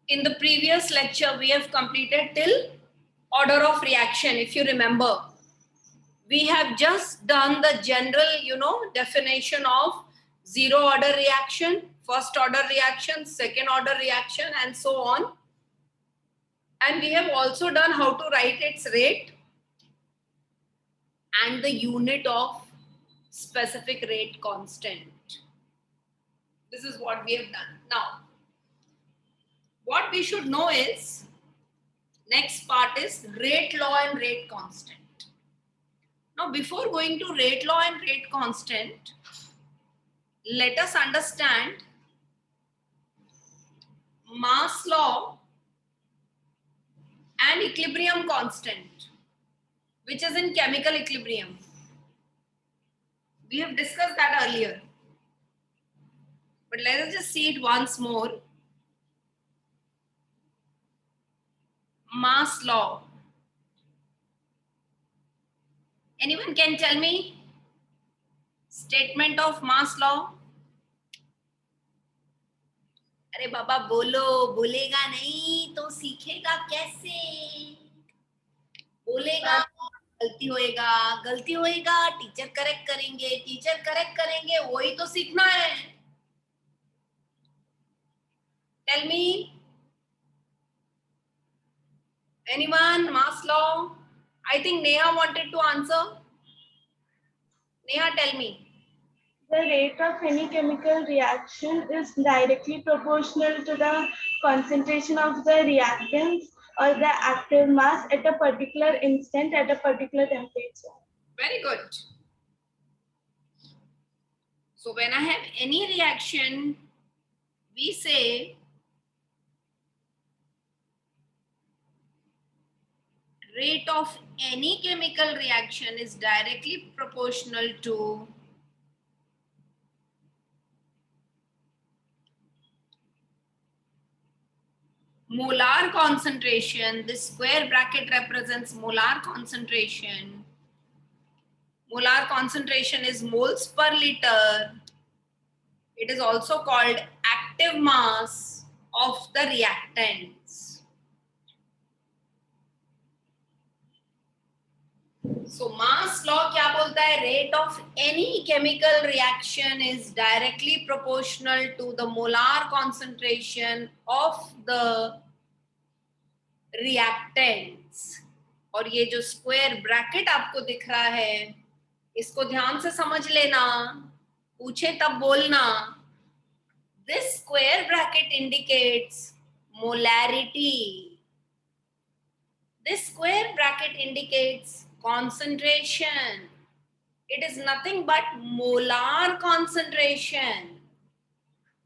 In the previous lecture, we have completed till order of reaction. If you remember, we have just done the general, definition of zero order reaction, first order reaction, second order reaction, and so on. And we have also done how to write its rate and the unit of specific rate constant. This is what we have done. Now, what we should know is, next part is rate law and rate constant. Now, before going to rate law and rate constant, let us understand mass law and equilibrium constant, which is in chemical equilibrium. We have discussed that earlier. But let us just see it once more. Mass law. Anyone can tell me statement of mass law? अरे बाबा बोलो, बोलेगा नहीं तो सीखेगा कैसे? बोलेगा गलती होएगा, गलती होएगा टीचर करेक्ट करेंगे, टीचर करेक्ट करेंगे, वही तो सीखना है. Tell me, anyone, mass law? I think Neha wanted to answer. Neha, tell me. The rate of any chemical reaction is directly proportional to the concentration of the reactants or the active mass at a particular instant at a particular temperature. Very good. So when I have any reaction, we say rate of any chemical reaction is directly proportional to molar concentration. This square bracket represents molar concentration. Molar concentration is moles per liter. It is also called active mass of the reactants. So mass law क्या बोलता है? Rate of any chemical reaction is directly proportional to the molar concentration of the reactants. और ये जो square bracket आपको दिख रहा है, इसको ध्यान से समझ लेना, पूछे तब बोलना. This square bracket indicates molarity. This square bracket indicates concentration. It is nothing but molar concentration.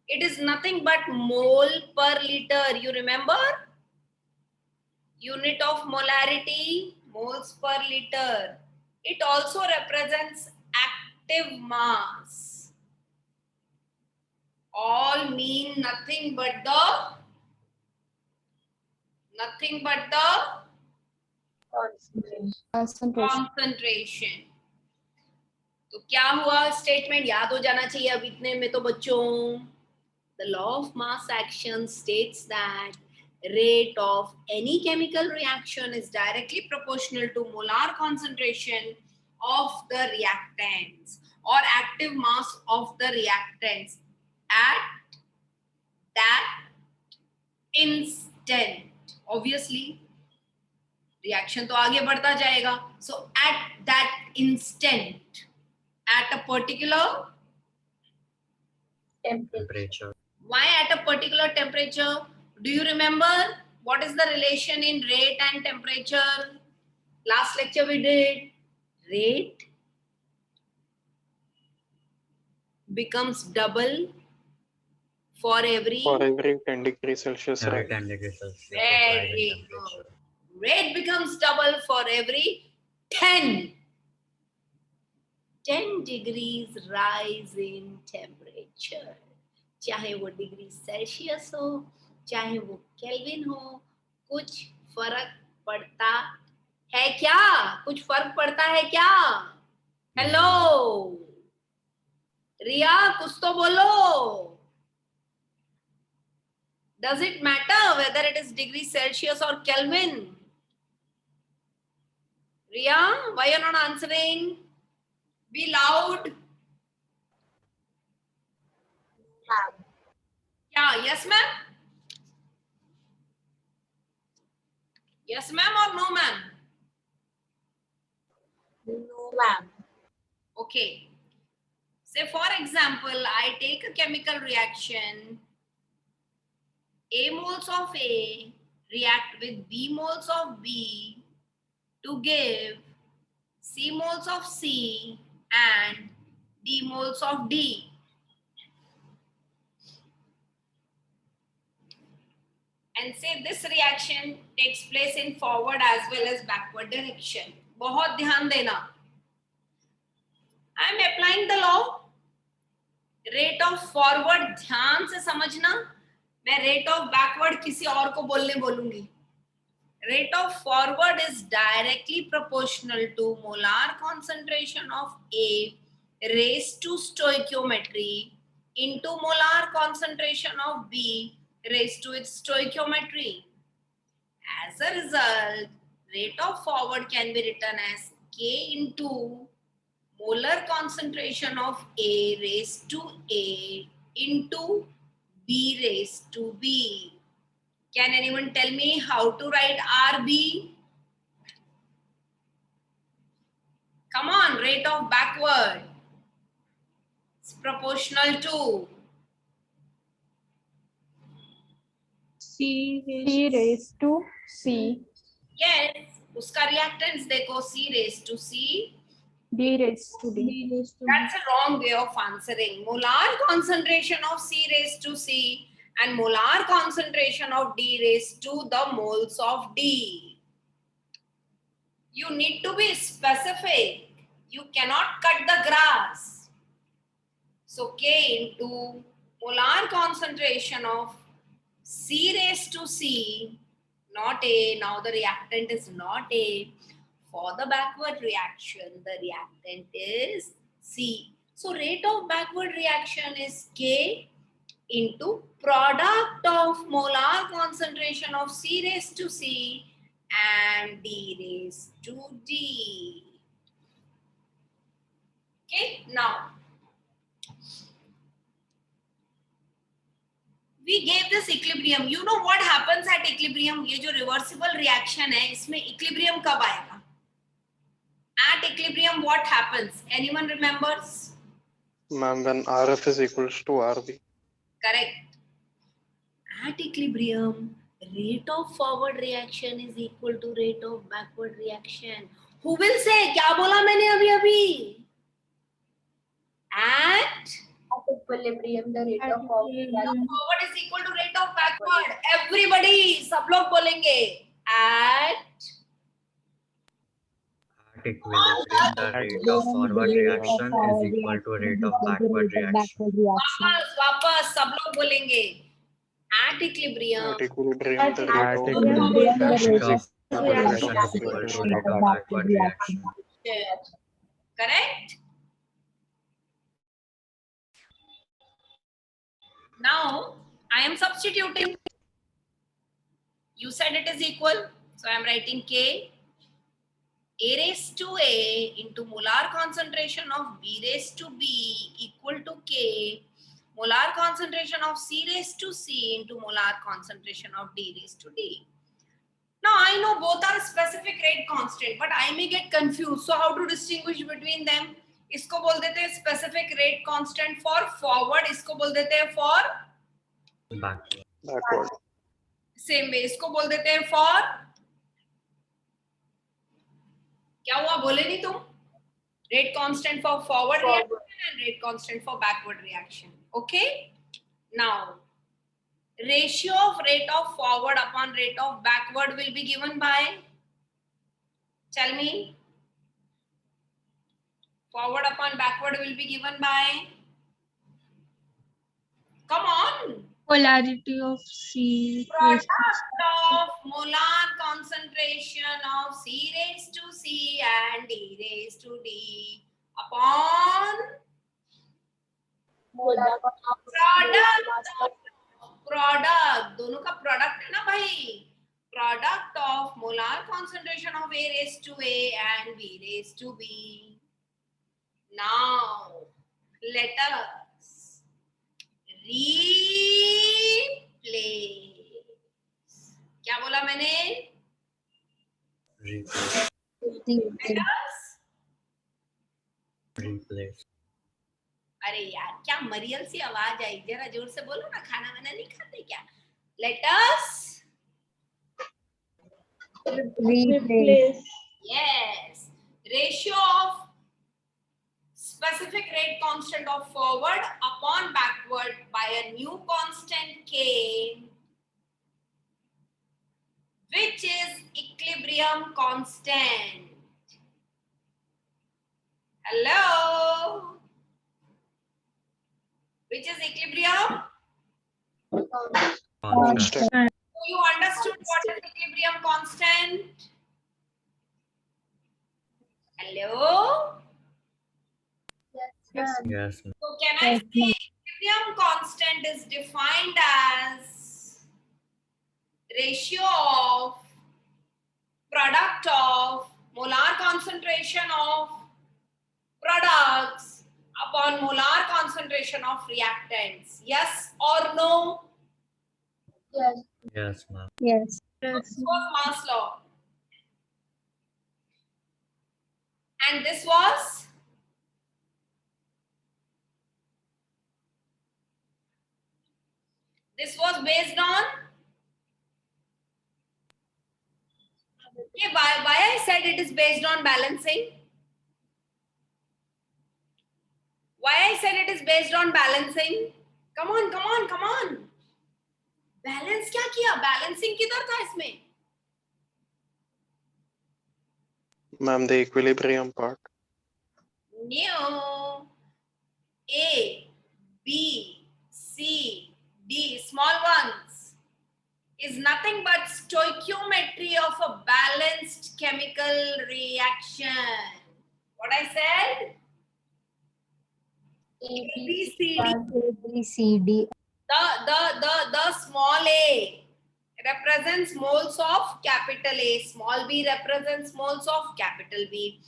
It is nothing but mole per liter. You remember? Unit of molarity, moles per liter. It also represents active mass. All mean nothing but the concentration. तो क्या हुआ statement? याद हो जाना चाहिए अब इतने में तो बच्चों. The law of mass action states that rate of any chemical reaction is directly proportional to molar concentration of the reactants or active mass of the reactants at that instant. Obviously, reaction तो आगे बढ़ता जाएगा. So at that instant, at a particular temperature. Why at a particular temperature? Do you remember what is the relation in rate and temperature? Last lecture we did. Rate becomes double for every 10 degrees Celsius. Every Right. 10 degrees Celsius. Very good. Rate becomes double for every 10 degrees rise in temperature. चाहे वो degree Celsius हो, चाहे वो kelvin हो, कुछ फर्क पड़ता है क्या? कुछ फर्क पड़ता है क्या? हेलो रिया, कुछ तो बोलो. Does it matter? whether it is degree Celsius or Kelvin? Ria, why you're not answering? Be loud. Yeah, yes ma'am? Yes ma'am or no ma'am? No, ma'am. Okay. Say for example, I take a chemical reaction. A moles of A react with B moles of B to give C moles of C and D moles of D. And say this reaction takes place in forward as well as backward direction. बहुत ध्यान देना. I am applying the law. Rate of forward ध्यान से समझना. मैं rate of backward किसी और को बोलने बोलूंगी. Rate of forward is directly proportional to molar concentration of A raised to stoichiometry into molar concentration of B raised to its stoichiometry. As a result, rate of forward can be written as K into molar concentration of A raised to A into B raised to B. Can anyone tell me how to write RB? Come on, rate of backward. It's proportional to C raised to C. yes. उसका reactants देखो C raised to C. D raised to D. That's a wrong way of answering. Molar concentration of C raised to C and molar concentration of D raised to the moles of D. You need to be specific. You cannot cut the grass. So K into molar concentration of C raised to C, not A. Now the reactant is not A. For the backward reaction, the reactant is C. So rate of backward reaction is K into product of molar concentration of C raised to C and D raised to D. Okay, now we gave this equilibrium. You know what happens at equilibrium? ये जो reversible reaction है, इसमें equilibrium कब आएगा? At equilibrium, what happens? Anyone remembers? Ma'am, when RF is equals to RB. Correct. At equilibrium, rate of forward reaction is equal to rate of backward reaction. Who will say? क्या बोला मैंने अभी? At equilibrium, the rate of forward is equal to rate of backward. Everybody, सब लोग बोलेंगे. At equilibrium, the rate of forward reaction is equal to rate of backward reaction. वापस सब लोग बोलेंगे. At equilibrium. At equilibrium, the At rate of equilibrium, reaction the is Reaction is equal to rate of backward reaction. Correct? Now, I am substituting. You said it is equal. So, I am writing K. A raised to A into molar concentration of B raised to B equal to K. Molar concentration of C raised to C into molar concentration of D raised to D. Now, I know both are specific rate constant, but I may get confused. So, how to distinguish between them? इसको बोल देते हैं specific rate constant for forward, इसको बोल देते हैं for backward. same way, इसको बोल देते हैं for क्या हुआ बोले नहीं तुम? Rate constant for forward reaction and rate constant for backward reaction. Okay? Now, ratio of rate of forward upon rate of backward will be given by, tell me, forward upon backward will be given by, come on, polarity of C. product of molar concentration of C raised to C and D raised to D upon product product, दोनों का product है ना भाई, product of molar concentration of A raised to A and B raised to B. Now let us replace. क्या बोला मैंने? Replace. Let us. Replace. अरे यार क्या मरियल सी आवाज आई, जरा जोर से बोलो ना, खाना वाना नहीं खाते क्या? Let us. Replace. Yes. Ratio of specific rate constant of forward upon backward by a new constant K, which is equilibrium constant. Hello? Which is equilibrium? Constant. So you understood what is equilibrium constant? Hello? Yes, ma'am. So can I say equilibrium constant is defined as ratio of product of molar concentration of products upon molar concentration of reactants. Yes or no? Yes. Yes, ma'am. Yes. This was mass law. And this was? This was based on? Okay, why I said it is based on balancing? Why I said it is based on balancing? Come on, come on, come on. Balance क्या किया? Balancing किधर था इसमें? Ma'am, the equilibrium part. No. A, B, C, D, small ones, is nothing but stoichiometry of a balanced chemical reaction. What I said? A, B, C, D. The small a represents moles of capital A, small b represents moles of capital B.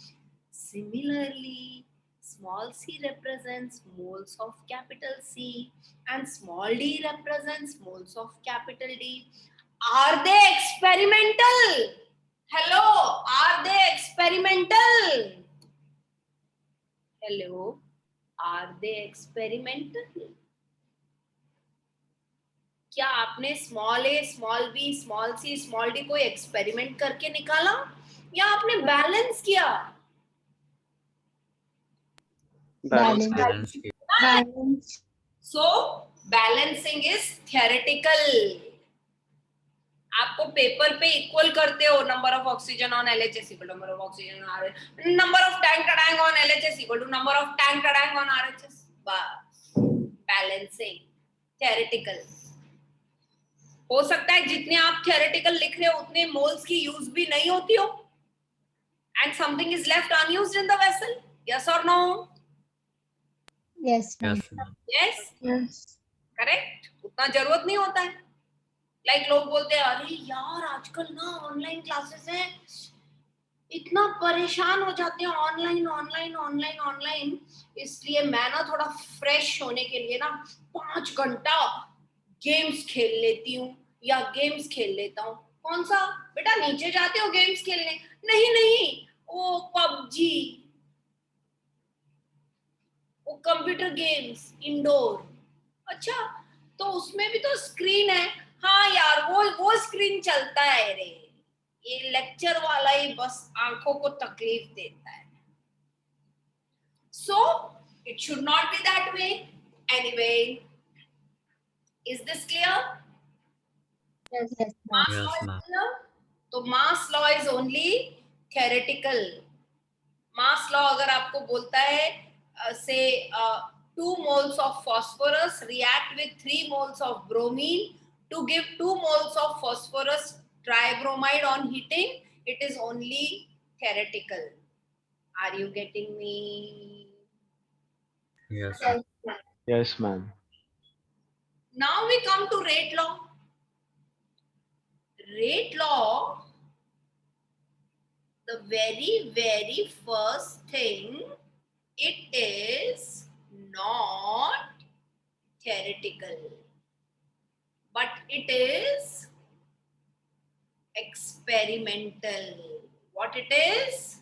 Similarly, small c represents moles of capital C and small d represents moles of capital D. Are they experimental? Hello, are they experimental? Hello, are they experimental? क्या आपने small A, small B, small C, small D कोई experiment करके निकाला या आपने balance किया? Balance. Balance. So balancing is theoretical. आपको paper पे इक्वल करते हो number of oxygen on LHS equal number of oxygen on RH, number of tank tank on LHS equal to number of tank tank on RHS. बस balancing theoretical. हो सकता है जितने आप थियोरेटिकल लिख रहे हो उतने मोल्स की यूज भी नहीं होती हो and something is left unused in the vessel. Yes or no? Yes. Yes, ma'am. Yes. Yes. Correct. उतना जरूरत नहीं होता है. Like लोग बोलते हैं अरे यार आजकल ना ऑनलाइन क्लासेस हैं, इतना परेशान हो जाते हैं ऑनलाइन ऑनलाइन ऑनलाइन ऑनलाइन, इसलिए मैं ना थोड़ा फ्रेश होने के लिए ना 5 घंटा गेम्स खेल लेती हूँ या गेम्स खेल लेता हूँ. कौन सा बेटा? नीचे जाते हो गेम्स खेलने? नहीं नहीं, वो पबजी, वो कंप्यूटर गेम्स इंडोर. अच्छा, तो उसमें भी तो स्क्रीन है. हाँ यार, वो स्क्रीन चलता है रे, ये लेक्चर वाला ही बस आंखों को तकलीफ देता है. So it should not be that way. Anyway, is this clear? Yes. Mass Yes, law is ma'am. clear? तो mass law is only theoretical. Mass law अगर आपको बोलता है say 2 moles of phosphorus react with 3 moles of bromine to give 2 moles of phosphorus tribromide on heating, it is only theoretical. Are you getting me? Yes. Yes. Yes, ma'am. Now we come to rate law. Rate law, the very first thing, it is not theoretical, but it is experimental. What it is?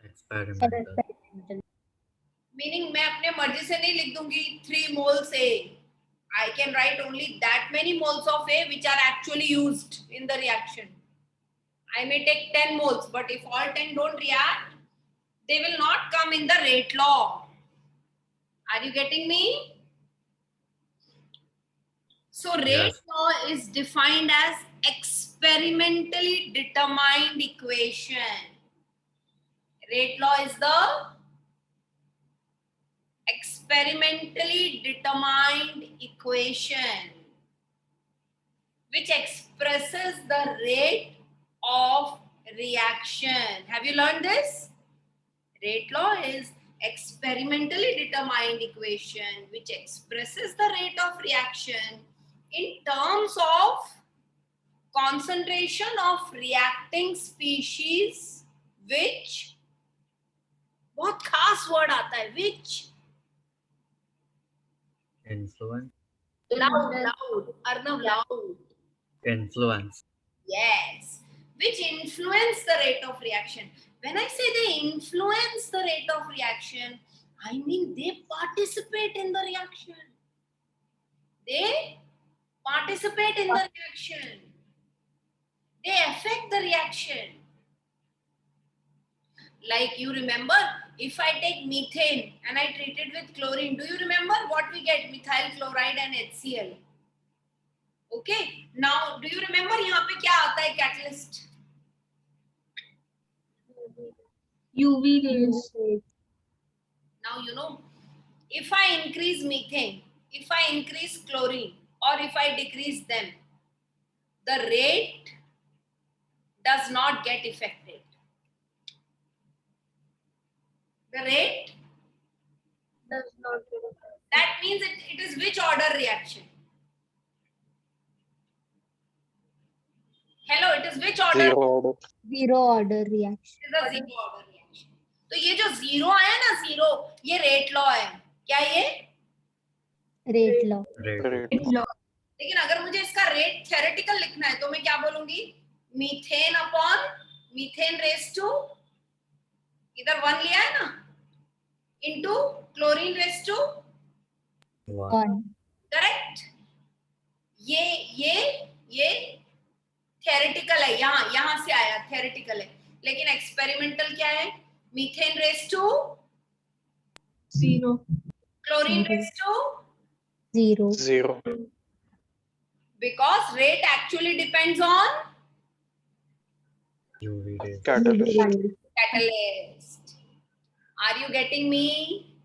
Experimental. Meaning मैं अपने मर्जी से नहीं लिख दूंगी 3 moles A. I can write only that many moles of A which are actually used in the reaction. I may take 10 moles, but if all 10 don't react, they will not come in the rate law. Are you getting me? So rate Yes. law is defined as experimentally determined equation. Rate law is the experimentally determined equation which expresses the rate of reaction. Have you learned this? Rate law is experimentally determined equation which expresses the rate of reaction in terms of concentration of reacting species which, बहुत खास word आता है, which, Influence. loud, Arnav, loud. Influence. Yes, which influence the rate of reaction. When I say they influence the rate of reaction, I mean they participate in the reaction. They participate in the reaction. They affect the reaction. Like you remember, if I take methane and I treat it with chlorine, do you remember what we get? Methyl chloride and HCl. Okay. Now, do you remember यहाँ पे क्या आता है catalyst? UV rays. Now, you know, if I increase methane, if I increase chlorine, or if I decrease them, the rate does not get affected. The rate, Does not get affected. that means it is which order reaction? Hello, it is which order? Zero order. Zero order reaction. It is a zero order reaction. तो ये जो zero आया ना, zero, ये rate law है. क्या ये? Rate law. Rate. Rate. लेकिन अगर मुझे इसका रेट थ्योरेटिकल लिखना है तो मैं क्या बोलूंगी? Methane upon methane raise to, इधर 1 लिया है ना, into chlorine raise to, 1. Correct. ये थ्योरेटिकल है, यहां से आया, थ्योरेटिकल है. लेकिन एक्सपेरिमेंटल क्या है? Methane raise to 0. Chlorine raise to, Zero. Zero. because rate actually depends on UV rays. Catalyst. catalyst. Are you getting me?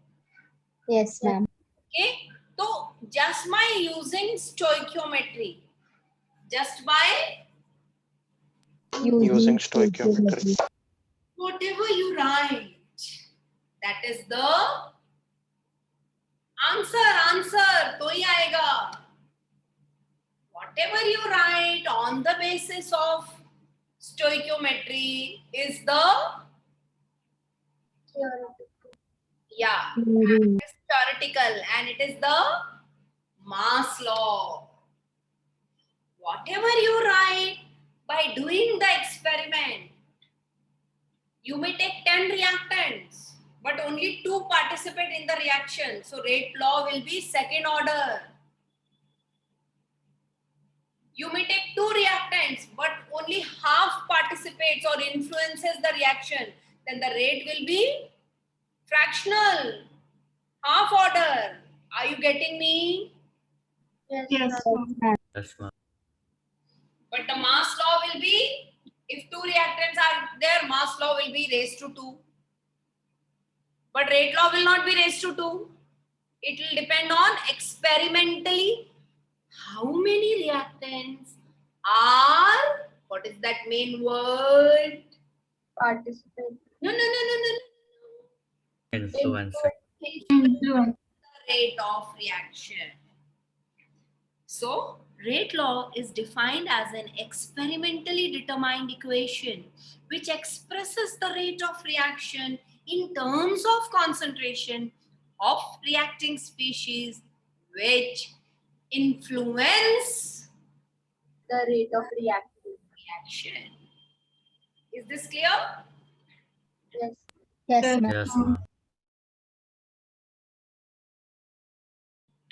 Yes, ma'am. Okay, so just by using stoichiometry, just by Using stoichiometry. whatever you write, that is the answer तो ही आएगा. Whatever you write on the basis of stoichiometry is the, yeah, Theory. it's theoretical, and it is the mass law. Whatever you write by doing the experiment, you may take 10 reactants, but only 2 participate in the reaction. So rate law will be second order. You may take 2 reactants, but only half participates or influences the reaction. Then the rate will be fractional, half order. Are you getting me? Yes. Yes, ma'am. But the mass law will be, if 2 reactants are there, mass law will be raised to 2. But rate law will not be raised to 2. It will depend on experimentally how many reactants are, what is that main word? Participate. No. Influencing. The rate of reaction. So, rate law is defined as an experimentally determined equation which expresses the rate of reaction in terms of concentration of reacting species which influence The rate of reaction. Is this clear? Yes. Yes, ma'am. Yes, ma'am.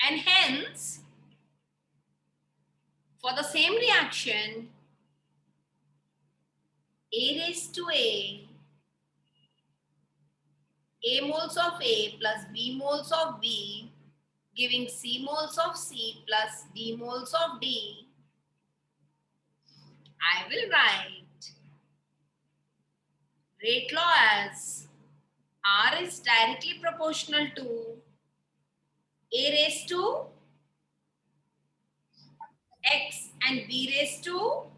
And hence, for the same reaction, A raised to A moles of A plus B moles of B, giving C moles of C plus D moles of D, I will write rate law as R is directly proportional to A raised to X and B raised to,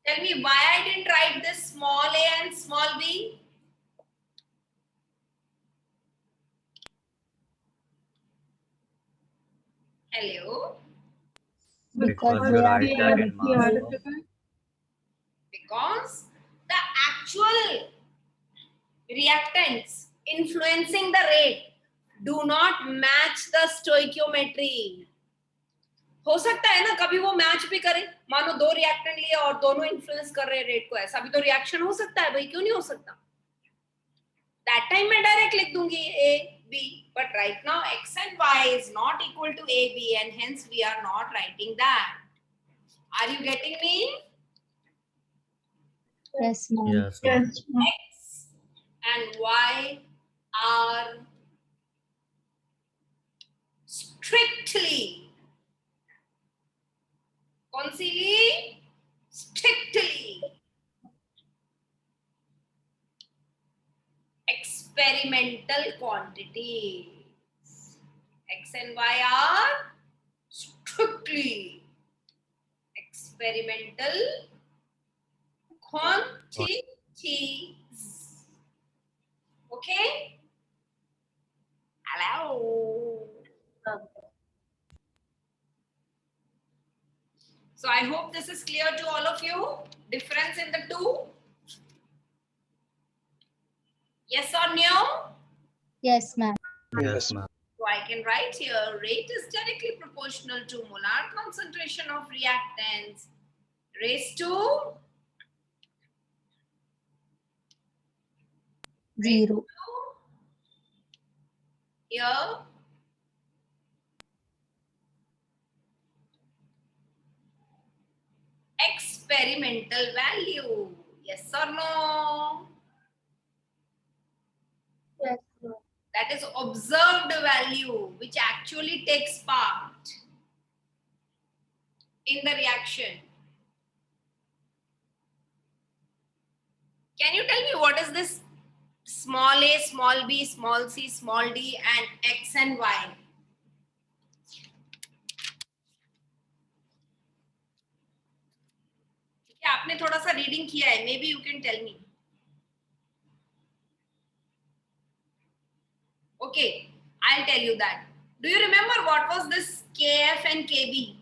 tell me why I didn't write this small a and small b? Hello? Because you they are write that in mass law. Because the actual reactants influencing the rate do not match the stoichiometry. हो सकता है ना कभी वो match भी करे, मानो दो रिएक्टेंट लिए और दोनों इन्फ्लुएंस कर रहे हैं रेट को, ऐसा भी तो रिएक्शन हो सकता है भाई, क्यों नहीं हो सकता? That time मैं डायरेक्ट लिख दूंगी A, B, but right now X and Y is not equal to A, B and hence we are not writing that. Are you getting me? Yes, ma'am. Yes, ma'am. Yes, ma'am. X and Y are strictly, constantly, strictly experimental quantities. X and Y are strictly experimental quantities. Okay? Hello. So I hope this is clear to all of you. Difference in the two? Yes or no? Yes, ma'am. Yes, ma'am. So I can write here, rate is directly proportional to molar concentration of reactants raised to 0. here experimental value. Yes or no? Yes, ma'am. That is observed value which actually takes part in the reaction. Can you tell me what is this small a, small b, small c, small d and X and Y? क्या आपने थोड़ा सा reading किया है? Maybe you can tell me. Okay, I'll tell you that. Do you remember what was this KF and KB?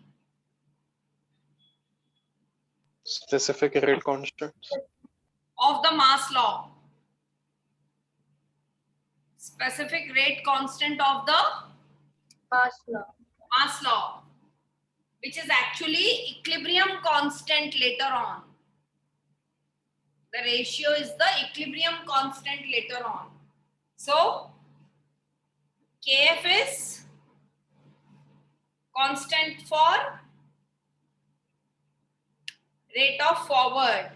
Specific rate constants. Of the mass law. Specific rate constant of the mass law, which is actually equilibrium constant later on. The ratio is the equilibrium constant later on. So, KF is constant for rate of forward.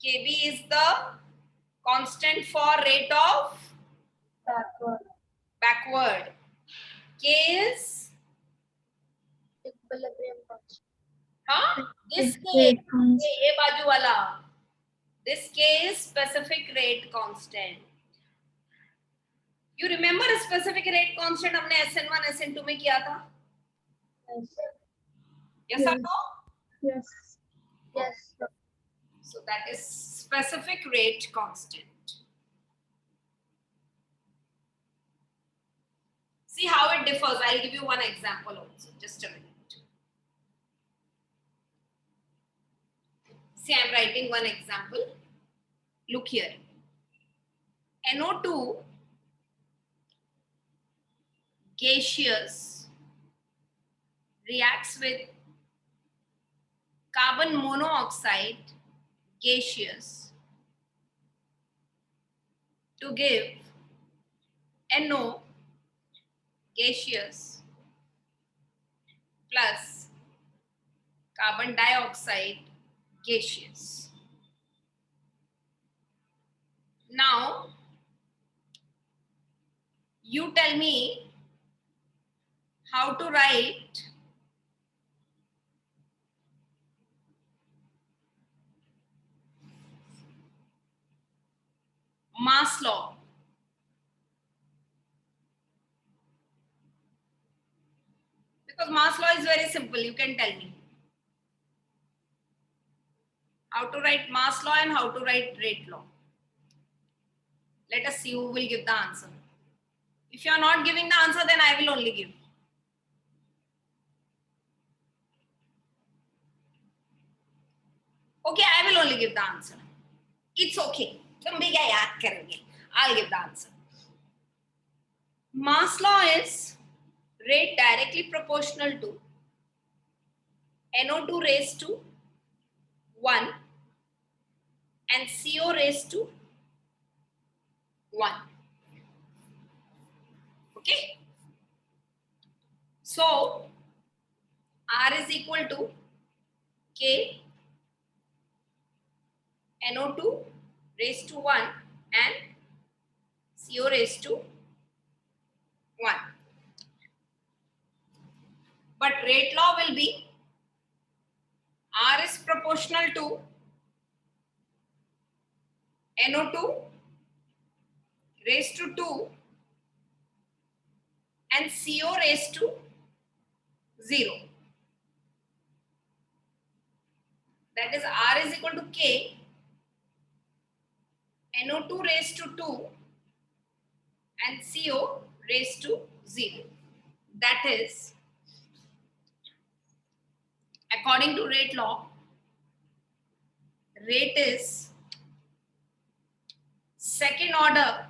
KB is the constant for rate of backward. K is this K, ये बाजू वाला. This K is specific rate constant. You remember a specific rate constant हमने SN1, SN2 में किया था? Yes or no? Yes. Yes. So that is specific rate constant. See how it differs. I'll give you one example also. Just a minute. See, I'm writing one example. Look here. NO2 gaseous reacts with carbon monoxide gaseous to give NO gaseous plus carbon dioxide gaseous. Now, you tell me how to write mass law. Because mass law is very simple, you can tell me. How to write mass law and how to write rate law. Let us see who will give the answer. If you are not giving the answer, then I will only give. Okay, I will only give the answer. It's okay. तुम भी क्या याद करोगे? I'll give the answer. Mass law is rate directly proportional to NO2 raised to 1 and CO raised to 1. Okay? So, R is equal to K NO2 raised to 1 and CO raised to 1. But rate law will be R is proportional to NO2 raised to 2 and CO raised to 0. That is R is equal to K NO2 raised to 2 and CO raised to 0. That is, according to rate law, rate is second order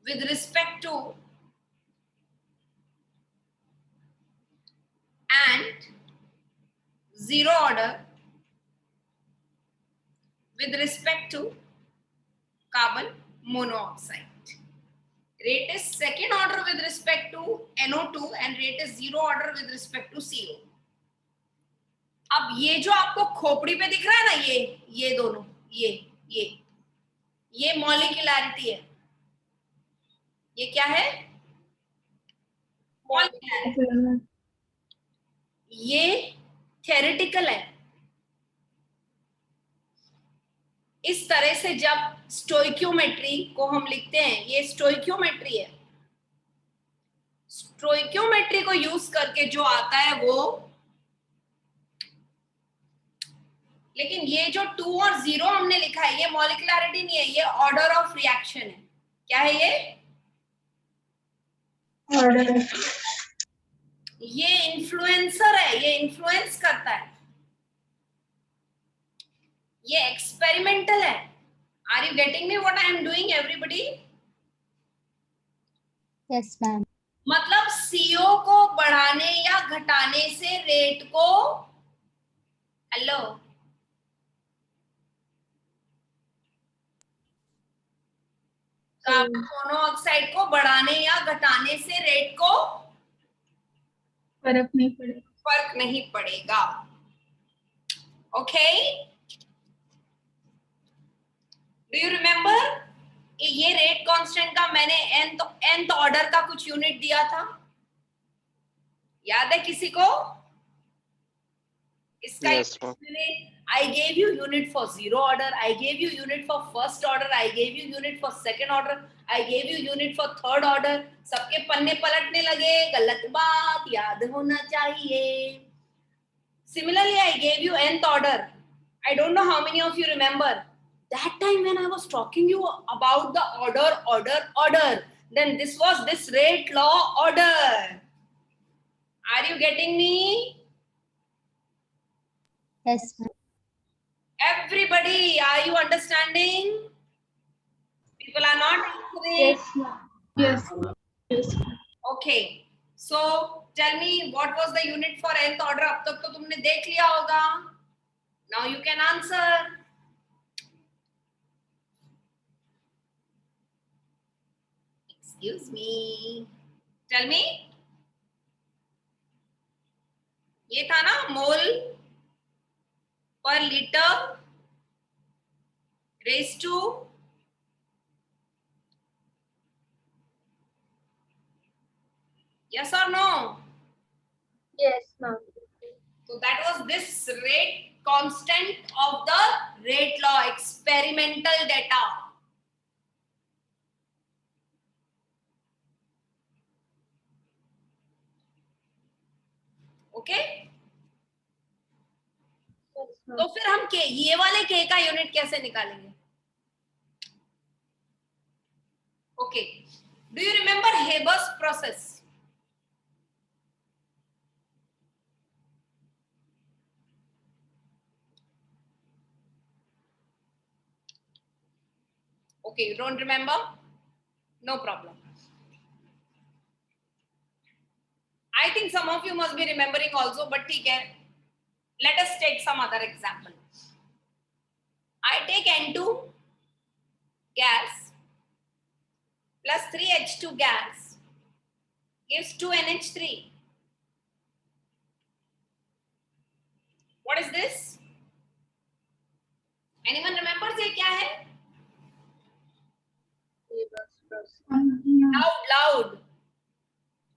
with respect to and zero order with respect to carbon monoxide. Rate is second order with respect to NO2 and rate is zero order with respect to CO. अब ये जो आपको खोपड़ी पे दिख रहा है ना, ये दोनों, ये मॉलिक्यूलैरिटी है. ये क्या है? मॉलिक्यूलैरिटी. ये थ्योरेटिकल है. इस तरह से जब स्टोइकियोमेट्री को हम लिखते हैं, ये स्टोइकियोमेट्री है. स्टोइकियोमेट्री को यूज करके जो आता है वो, लेकिन ये जो 2 और 0 हमने लिखा है, ये मॉलिक्यूलैरिटी नहीं है, ये ऑर्डर ऑफ रिएक्शन है. क्या है ये? ऑर्डर. ये इन्फ्लुएंसर है, ये इन्फ्लुएंस करता है. ये एक्सपेरिमेंटल है. Are you getting me what I am doing everybody? Yes, ma'am. मतलब CO को बढ़ाने या घटाने से रेट को, हेलो, कार्बन मोनोऑक्साइड को बढ़ाने या घटाने से रेट को फर्क नहीं पड़ेगा. Okay, do you remember? ये रेट कांस्टेंट का मैंने nth ऑर्डर का कुछ यूनिट दिया था, याद है किसी को? इसका Yes, ma'am. I gave you unit for zero order, I gave you unit for first order, I gave you unit for second order, I gave you unit for third order. सबके पन्ने पलटने लगे, गलत बात, याद होना चाहिए. Similarly, I gave you nth order. I don't know how many of you remember. that time when I was talking you about the order, then this was this rate law order. Are you getting me? Yes, ma'am. Everybody, are you understanding? People are not answering. Yes, ma'am. Yes. Yes. Okay. So tell me, what was the unit for nth order? अब तक तो तुमने देख लिया होगा. Now you can answer. Excuse me. Tell me. ये था ना मोल per liter raised to yes or no? Yes, ma'am. So that was this rate constant of the rate law, experimental data. Okay? Yes, ma'am. तो फिर हम के ये वाले के का यूनिट कैसे निकालेंगे? Okay. Do you remember Haber's process? Okay, you don't remember? No problem. I think some of you must be remembering also, but ठीक है. Let us take some other example. I take N2 gas plus 3H2 gas gives 2NH3. What is this? Anyone remembers ये क्या है? Haber's process. Loud.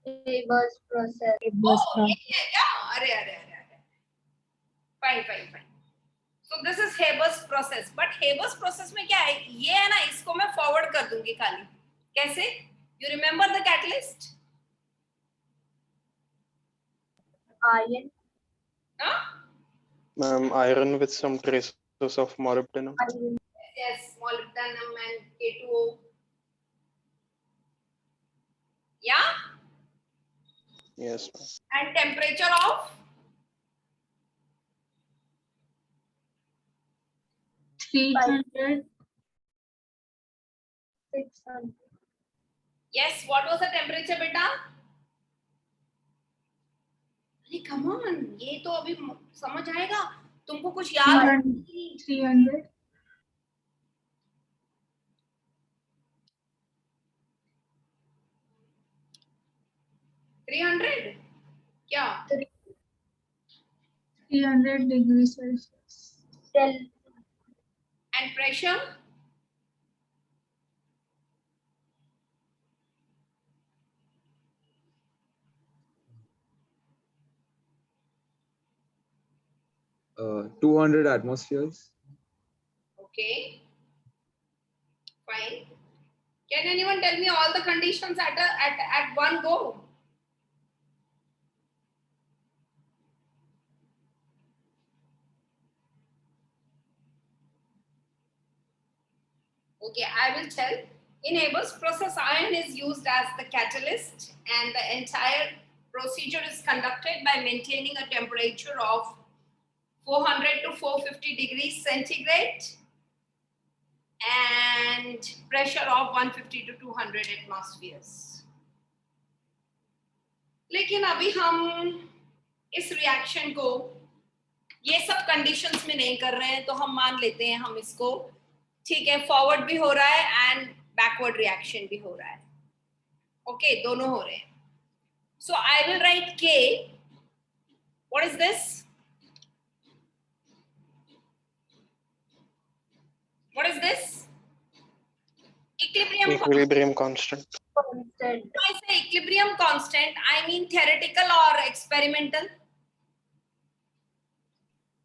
Haber's process. Oh, ये है क्या? अरे. Fine. So this is Haber's process. But Haber's process में क्या है? ये है ना, इसको मैं forward कर दूंगी खाली. कैसे? You remember the catalyst? Iron. Huh? Ma'am, iron with some traces of molybdenum. Iron. Yes, molybdenum and K2O. Yeah? Yes, ma'am. And temperature of 300. 600. yes, what was the temperature बेटा? अरे come on, ये तो अभी समझ आएगा. तुमको कुछ याद नहीं. 300. 300 क्या? 300 degrees Celsius. Cell. And pressure? Uh, 200 atmospheres. Okay. Fine. Can anyone tell me all the conditions at one go? Okay, I will tell. In Haber's process, iron is used as the catalyst, and the entire procedure is conducted by maintaining a temperature of 400 to 450 degrees centigrade and pressure of 150 to 200 atmospheres. लेकिन अभी हम इस reaction को ये सब conditions में नहीं कर रहे हैं, तो हम मान लेते हैं हम इसको ठीक है, फॉरवर्ड भी हो रहा है एंड बैकवर्ड रिएक्शन भी हो रहा है. ओके, दोनों हो रहे हैं. सो आई विल राइट के. What is this? What is this? Equilibrium constant. Constant. When I say equilibrium constant, I mean theoretical or experimental?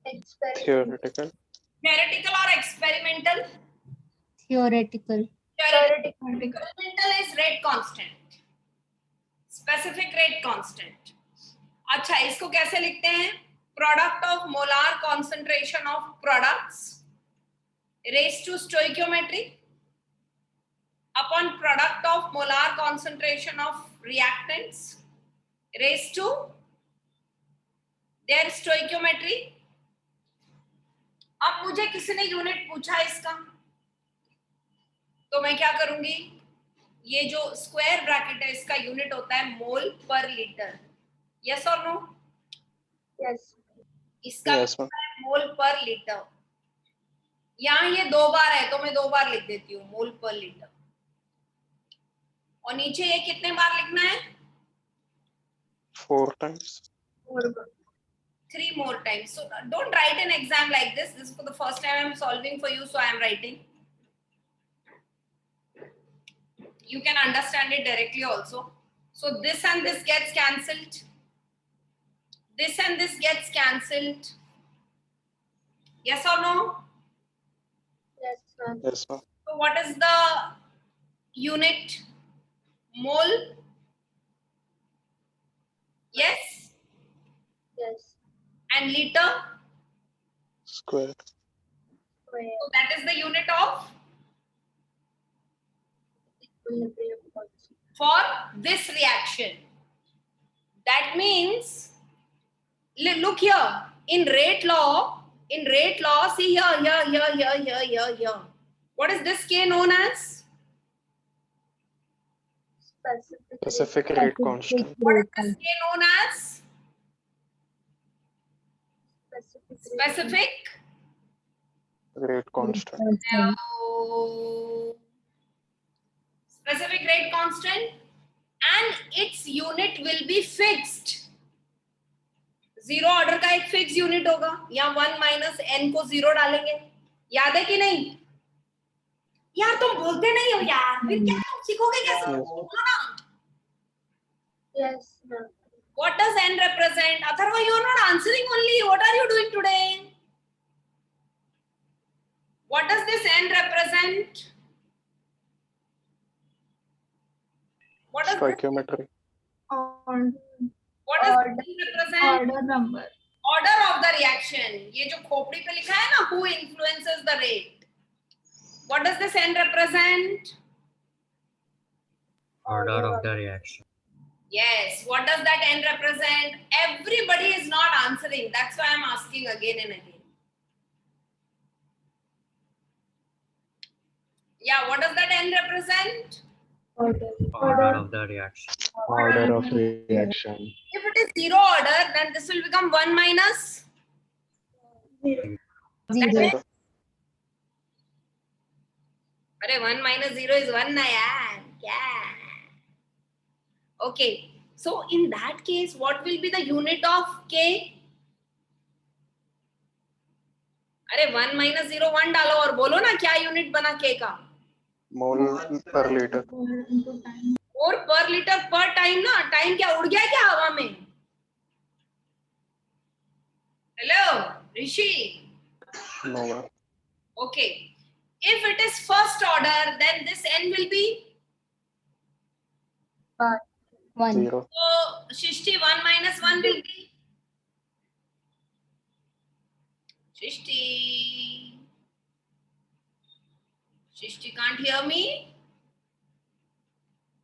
Experiment. Theoretical. Theoretical or experimental? Theoretical. Theoretical. Experimental is rate constant. Specific rate constant. अच्छा, इसको कैसे लिखते हैं? Product of molar concentration of products raised to stoichiometry upon product of molar concentration of reactants raised to their stoichiometry. अब मुझे किसी ने unit पूछा इसका, तो मैं क्या करूंगी, ये जो स्क्वायर ब्रैकेट है इसका यूनिट होता है मोल पर लीटर. यस और नो? Yes. इसका Yes, ma'am. मोल पर लीटर. यहाँ ये 2 बार है तो मैं 2 बार लिख देती हूँ मोल पर लीटर. और नीचे ये कितने बार लिखना है? 4 times. 3 more times. So don't write an exam like this. This is for the first time I'm solving for you, so I am writing. You can understand it directly also. So this and this gets cancelled. This and this gets cancelled. Yes or no? Yes, ma'am. Yes, ma'am. So what is the unit? Mole? Yes. Yes. And liter? Square. Square. So that is the unit of Equilibrium constant. for this reaction. That means, look here, in rate law, see here. What is this K known as? Specific rate constant. What is this K known as? Specific. Rate constant. No. Specific rate constant, and its unit will be fixed. Zero order का एक fix unit होगा, या 1 minus n को 0 डालेंगे. याद है कि नहीं? यार तुम बोलते नहीं हो यार, फिर क्या तुम सीखोगे कैसे? बोलो ना. Yes, ma'am. What does n represent? Atharva, you are not answering only. What are you doing today? What does this n represent? What does this, Stoichiometry. what does Order. n represent? Order number. Order of the reaction. ये जो खोपड़ी पे लिखा है ना, who influences the rate? What does this n represent? Order of the reaction. Yes. What does that n represent? Everybody is not answering. That's why I'm asking again and again. Yeah. What does that n represent? Order of the reaction. Order of reaction. If it is zero order, then this will become 1 minus. Zero. Zero. अरे 1 minus 0 is 1 ना यार. Yeah. Okay. So in that case, what will be the unit of K? अरे 1 minus 0 1 डालो और बोलो ना क्या unit बना K का? Mole per liter. और पर लीटर पर टाइम ना, टाइम क्या उड़ गया क्या हवा में? Hello Rishi. No, ma'am. Okay. If it is first order, then this n will be 1. 0. so Shishti 1 minus 1 will be Shishti. Shishti can't hear me.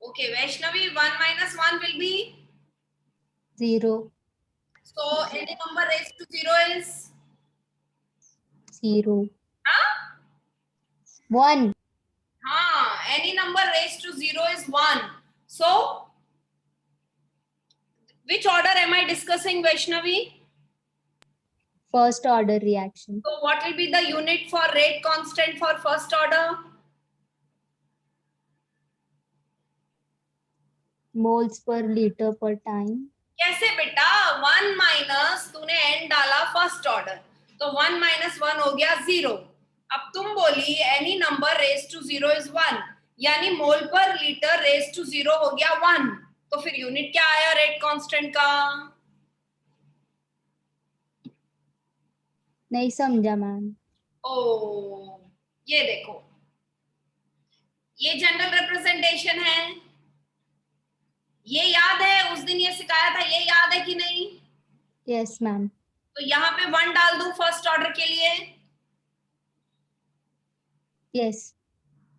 Okay, Vaishnavi 1 minus 1 will be 0. so any number raised to 0 is 0. huh? 1. Any number raised to 0 is 1. So which order am I discussing, Vaishnavi? First order reaction. So what will be the unit for rate constant for first order? Moles per liter per time. कैसे बेटा? 1 minus तूने n डाला first order, तो 1 minus 1 हो गया 0. अब तुम बोली any number raise to 0 is 1, यानी मोल पर लीटर रेज टू 0 हो गया 1. तो फिर यूनिट क्या आया रेट कांस्टेंट का? नहीं समझा मैम. ओ ये देखो, ये जनरल रिप्रेजेंटेशन है. ये याद है, उस दिन ये सिखाया था, ये याद है कि नहीं? Yes ma'am. तो यहाँ पे 1 डाल दूं फर्स्ट ऑर्डर के लिए. Yes.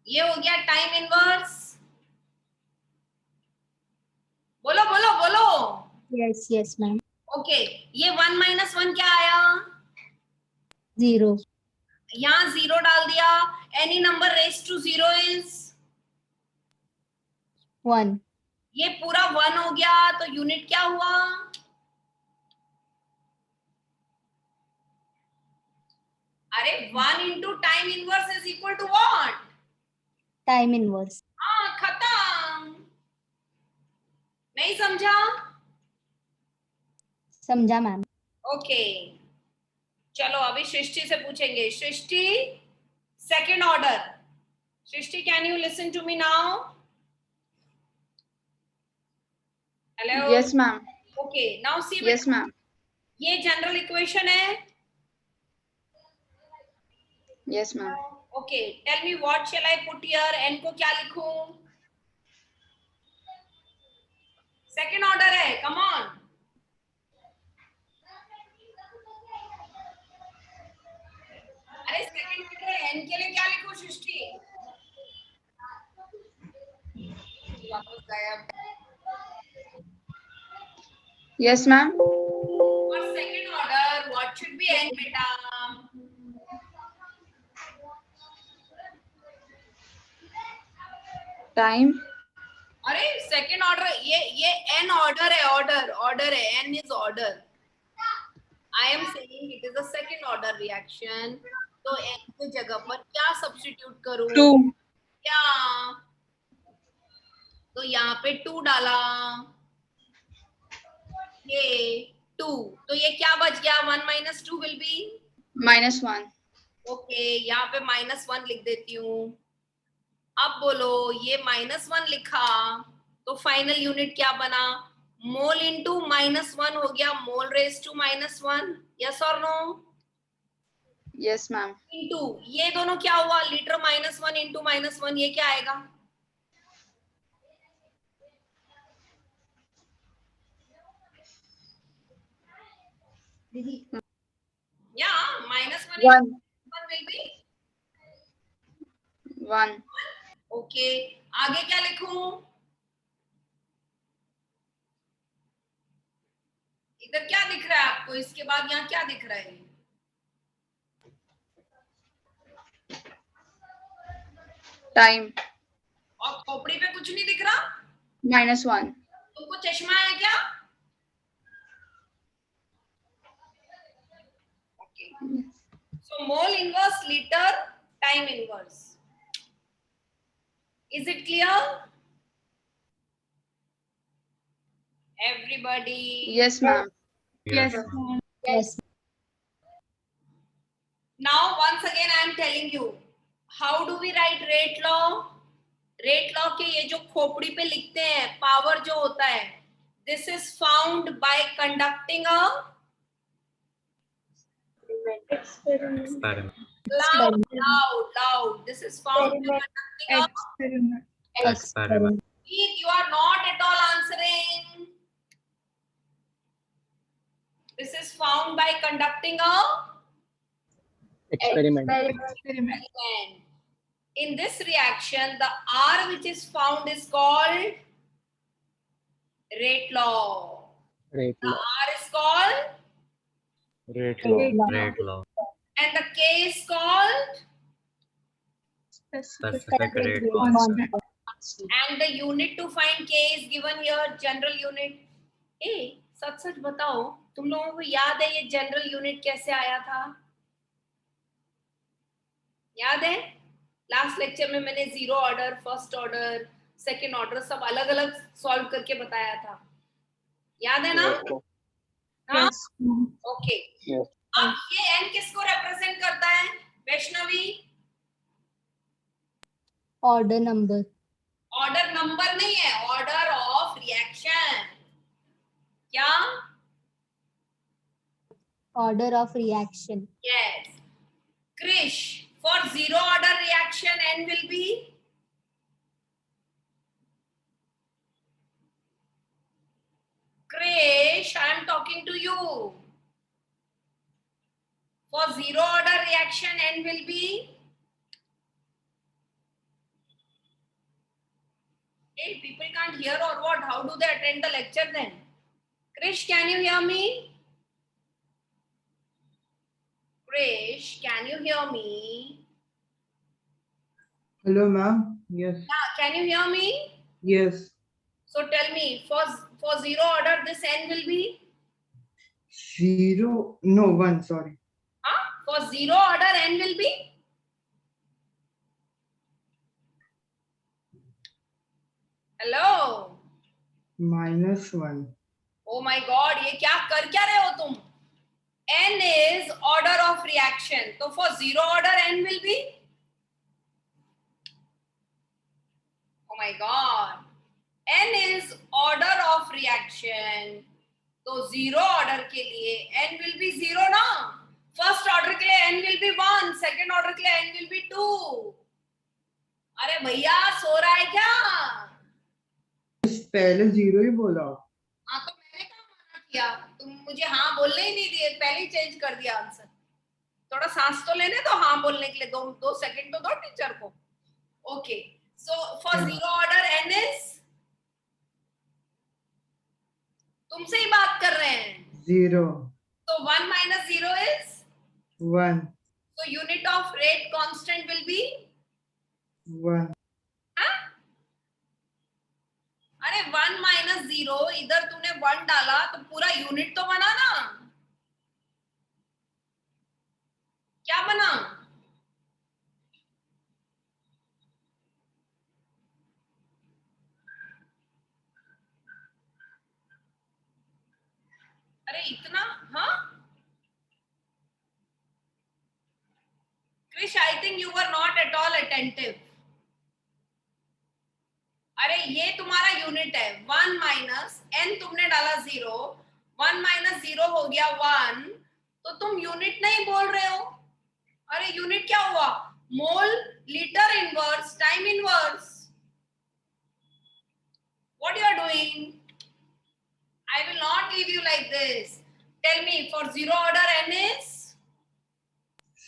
ये हो गया टाइम इनवर्स. बोलो बोलो बोलो. Yes. Yes, ma'am. ओके, ये 1 - 1 क्या आया? 0. यहाँ 0 डाल दिया. Any number raise to 0 is 1. ये पूरा 1 हो गया. तो यूनिट क्या हुआ? अरे 1 into time inverse is equal to what? Time inverse. हाँ, खत्म. नहीं समझा? समझा मैम. ओके, चलो अभी सृष्टि से पूछेंगे. Srishti, second order. Srishti, can you listen to me now? Hello. Yes, ma'am. Okay, now see. Yes, ma'am. ये जनरल इक्वेशन है. Yes, ma'am. Okay, tell me what shall I put here? N को क्या लिखूं? Second order है. Come on. अरे second order है. N के लिए क्या लिखूं सृष्टि? वापस गायब. Yes, ma'am. For second order, what should be n beta? Time. अरे सेकंड ऑर्डर, ये n ऑर्डर है. ऑर्डर है. n is order. I am saying it is a second order reaction. तो n की जगह पर क्या सब्स्टिट्यूट करूं? 2. क्या? तो यहाँ पे 2 डाला. ये 2. तो ये क्या बच गया? 1 - 2 will be -1. ओके. यहाँ पे -1 लिख देती हूँ. अब बोलो, ये -1 लिखा तो फाइनल यूनिट क्या बना? मोल इंटू -1 हो गया. मोल रेज टू -1. यस और नो? Yes, ma'am. इंटू ये दोनों क्या हुआ? Litre -1 into -1. ये क्या आएगा? या -1 1. will be 1. ओके. आगे क्या लिखूं? इधर क्या दिख रहा है आपको? इसके बाद यहाँ क्या दिख रहा है? Time. और खोपड़ी पे कुछ नहीं दिख रहा? -1. तुमको चश्मा है क्या? Okay. So mole inverse, litre, time inverse. Is it clear? Everybody. Yes, ma'am. Yes. Yes. Now once again I am telling you, how do we write rate law? Rate law के ये जो खोपड़ी पे लिखते हैं, पावर जो होता है, this is found by conducting a Experiment. Experiment. loud. This is found by conducting a Experiment. Experiment. You are not at all answering. This is found by conducting a experiment. experiment. In this reaction, the R which is found is called rate law. Rate The law. R is called Rate law. Rate law. and the K is called Specific rate constant. and the unit to find K is given here, general unit. ए, सच बताओ, तुम लोगों को याद है ये general unit कैसे आया था? याद है? लास्ट लेक्चर में मैंने 0 order, first order, second order सब अलग अलग सॉल्व करके बताया था. याद है ना? हाँ? ओके. Yes. अब ये n किसको रिप्रेजेंट करता है? Vaishnavi? Order number. Order number नहीं है, ऑर्डर ऑफ रिएक्शन. क्या? Order of reaction. Yes. Krish, for 0 order reaction n will be Krish, I am talking to you. For 0 order reaction n will be can't hear or what? How do they attend the lecture then? Krish, can you hear me? Krish, can you hear me? Hello, ma'am. Yes. Yeah, can you hear me? Yes. So tell me, for zero order, this n will be? 0. No, 1. Sorry. Huh? For zero order, n will be? Hello? -1. Oh my God, ये क्या रहे हो तुम? N is order of reaction. So for zero order, n will be? Oh my God. N is order of reaction. तो zero order के लिए n will be 0 ना? First order के लिए n will be 1. Second order के लिए n will be 2. अरे भैया सो रहा है क्या? पहले 0 ही बोला. हाँ तो मैंने क्या मना किया? तुम मुझे हाँ बोलने ही नहीं दिए, पहले ही चेंज कर दिया आंसर. थोड़ा सांस तो लेने दो हाँ बोलने के लिए. दो सेकंड तो दो टीचर को. Okay, so for zero order n is, तुमसे ही बात कर रहे हैं. 0. तो 1 minus 0 is? 1. So unit of rate constant will be? 1. हाँ? अरे 1 minus 0, इधर तूने 1 डाला तो पूरा यूनिट तो बना ना. क्या बना? अरे इतना हाँ. Krish, I think you were not at all attentive. अरे ये तुम्हारा यूनिट है. 1 माइनस n तुमने डाला 0, 1 माइनस 0 हो गया 1. तो तुम यूनिट नहीं बोल रहे हो. अरे यूनिट क्या हुआ? Mole, litre inverse, time inverse. What you are doing? I will not leave you like this. Tell me, for zero order n is?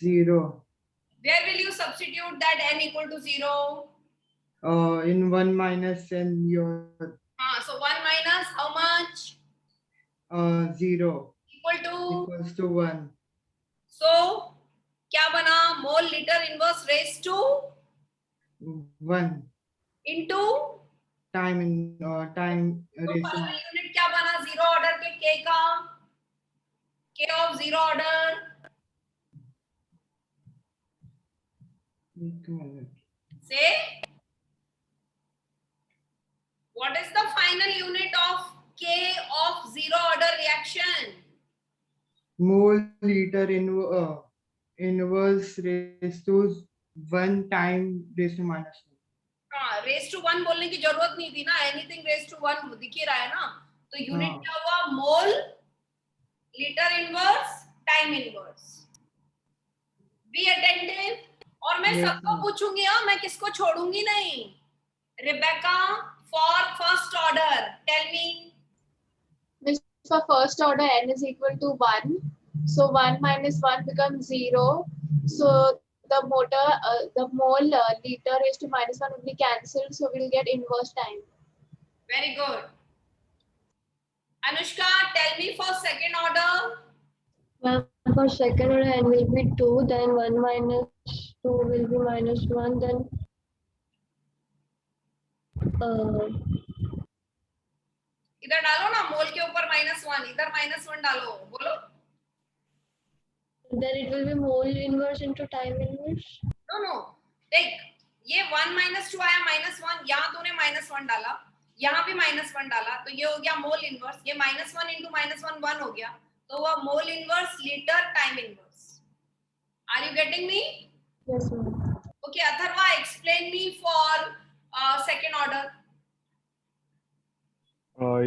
0. Where will you substitute that n equal to 0? In 1 minus n, your So 1 minus how much? 0 Equal to? equals to 1. So क्या बना? Mole litre inverse raise to 1 into time ratio. Unit क्या बना zero order के k का? k of zero order. एक minute. Say, what is the final unit of k of zero order reaction? Mole liter inverse raised to 1 time raised to -1. हाँ, race to 1 बोलने की जरूरत नहीं थी ना. एनीथिंग रेस टू 1 दिख ही रहा है ना. तो यूनिट क्या हुआ? Mole litre inverse time inverse. Be attentive. और मैं Yes, सबको ma'am. पूछूंगी. हाँ, मैं किसको छोड़ूंगी नहीं. Rebecca, for first order tell me. Miss, for first order n is equal to 1, so 1 minus 1 becomes 0, so the mole liter raised to -1 will be cancelled, so we'll get inverse time. Very good. Anushka, tell me for second order. For second order n will be 2, then 1 minus 2 will be -1, then इधर डालो ना, मोल के ऊपर -1, इधर -1 डालो. बोलो. then it will be mole inverse into time inverse. No. देख, ये 1 minus 2 आया -1. यहाँ तूने -1 डाला, यहाँ भी -1 डाला, तो ये हो गया मोल इनवर्स. ये -1 into -1 1 हो गया, तो वो mole inverse litre time inverse. Are you getting me? Yes, ma'am. Okay, Atharva, explain me for second order.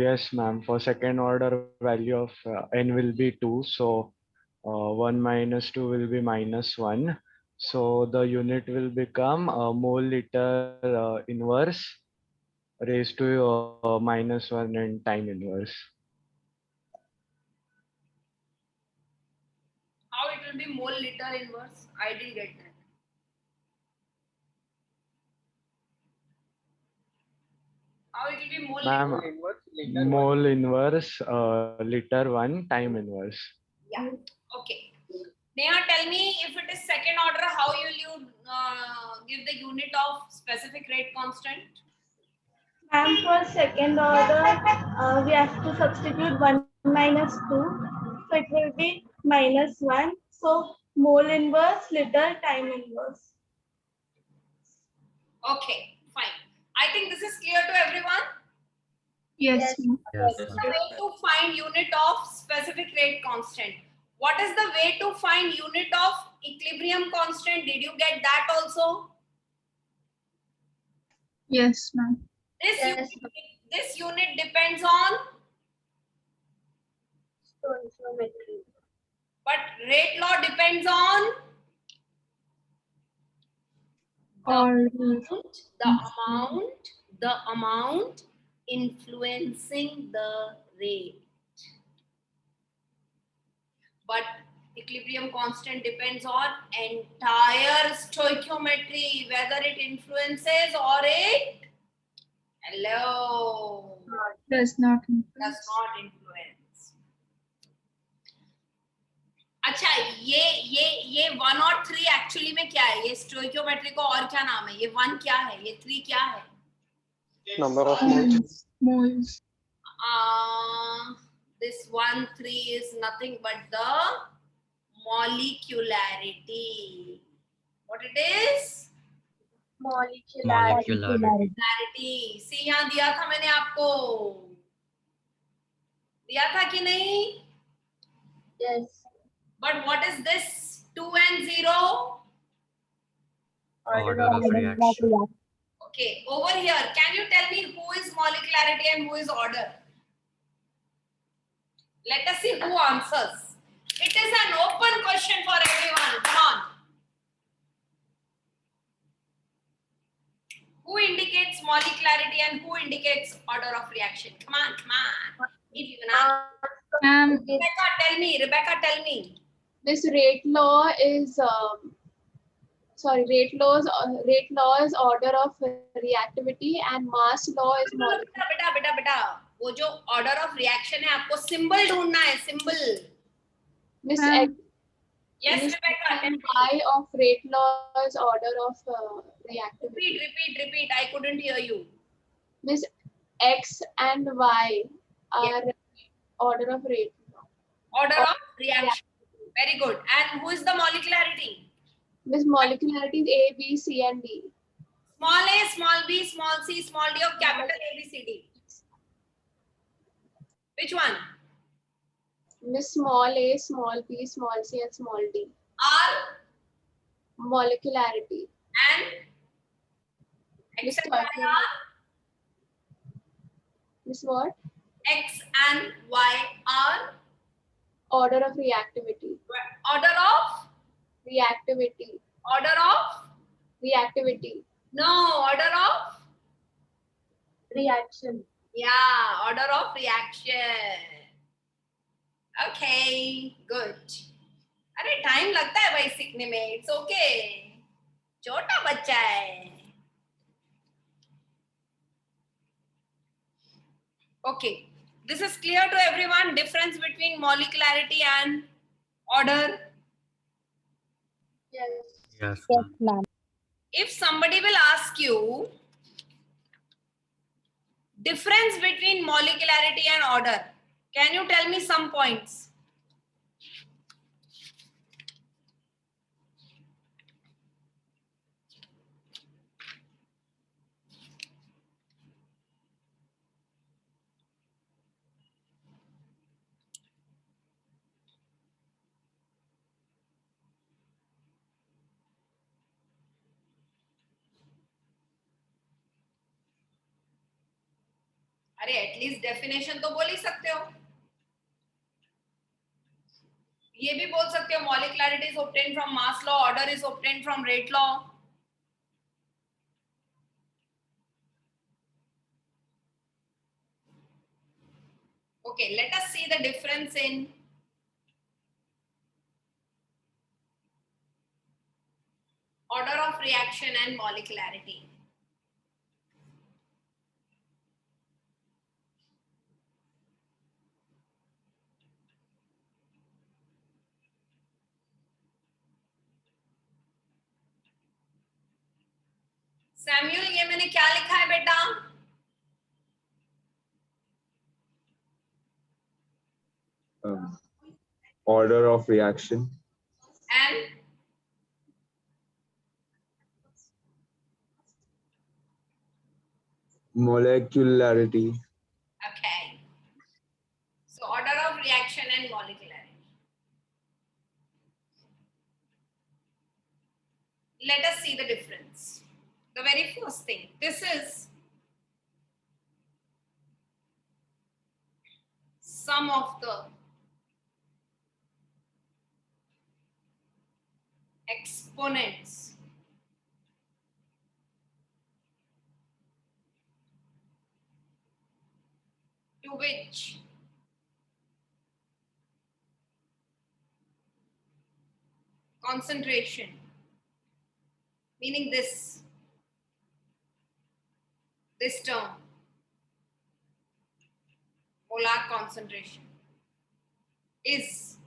Yes, ma'am. For second order, value of n will be 2. So 1 minus 2 will be -1. So the unit will become mole liter inverse raised to -1 and time inverse. How it will be mole liter inverse? I didn't get that. How it will be mole Ma'am, inverse? mole inverse, liter 1 time inverse. Yeah. Okay. Neha, tell me, if it is second order, how will you give the unit of specific rate constant? And for second order, we have to substitute 1 minus 2. So it will be minus 1. So mole inverse, liter time inverse. Okay, fine. I think this is clear to everyone. Yes. Yes, This is ma'am. the way to find unit of specific rate constant. What is the way to find unit of equilibrium constant? Did you get that also? Yes, ma'am. This unit depends on, Stoichiometry. but rate law depends on Or the amount influencing the rate. But equilibrium constant depends on entire stoichiometry, whether it influences or it does not does not influence. अच्छा, ये 1 और 3 actually में क्या है? ये stoichiometry को और क्या नाम है? ये 1 क्या है? ये 3 क्या है? Number of moles. moles. This 1, 3 is nothing but the molecularity. What it is? Molecularity. See, यहाँ दिया था मैंने आपको, दिया था कि नहीं? Yes. But what is this 2 and 0? Order of reaction. Okay, over here, can you tell me who is molecularity and who is order? Let us see who answers. It is an open question for everyone. Come on. Who indicates molecularity and who indicates order of reaction? Come on, come on. If you can Rebecca, tell me. This rate law is rate law is order of reactivity and mass law is molecular. बेटा वो जो order of reaction है, आपको symbol ढूंढना है, symbol. Miss Yes, Miss Rebecca, tell me. I of rate law is order of reactivity. Repeat. I couldn't hear you. Miss X and Y are order of rate law. Order of reaction. Very good. And who is the molecularity? Miss molecularity is A, B, C, and D. Small a, small b, small c, small d of capital A, B, C, D. Which one? Miss small a, small b, small c, and small d. R Molecularity. and X and Y are? Miss what? X and Y are? Order of reactivity. Order of? Reactivity. Order of? Reactivity. No, order of? Reaction. Yeah, order of reaction. Okay, good. अरे time लगता है भाई सीखने में. It's okay. छोटा बच्चा है. Okay, this is clear to everyone. Difference between molecularity and order. Yes. Yes, Yes, ma'am. ma'am. If somebody will ask you difference between molecularity and order, can you tell me some points? अरे at least definition तो बोल ही सकते हो. ये भी बोल सकते हो molecularity is obtained from mass law, order is obtained from rate law. Okay, let us see the difference in order of reaction and molecularity. Samuel, ये मैंने क्या लिखा है बेटा? Order of reaction. And Molecularity. okay. So order of reaction and molecularity. Let us see the difference. The very first thing, this is sum of the exponents to which concentration, meaning this term, molar concentration, is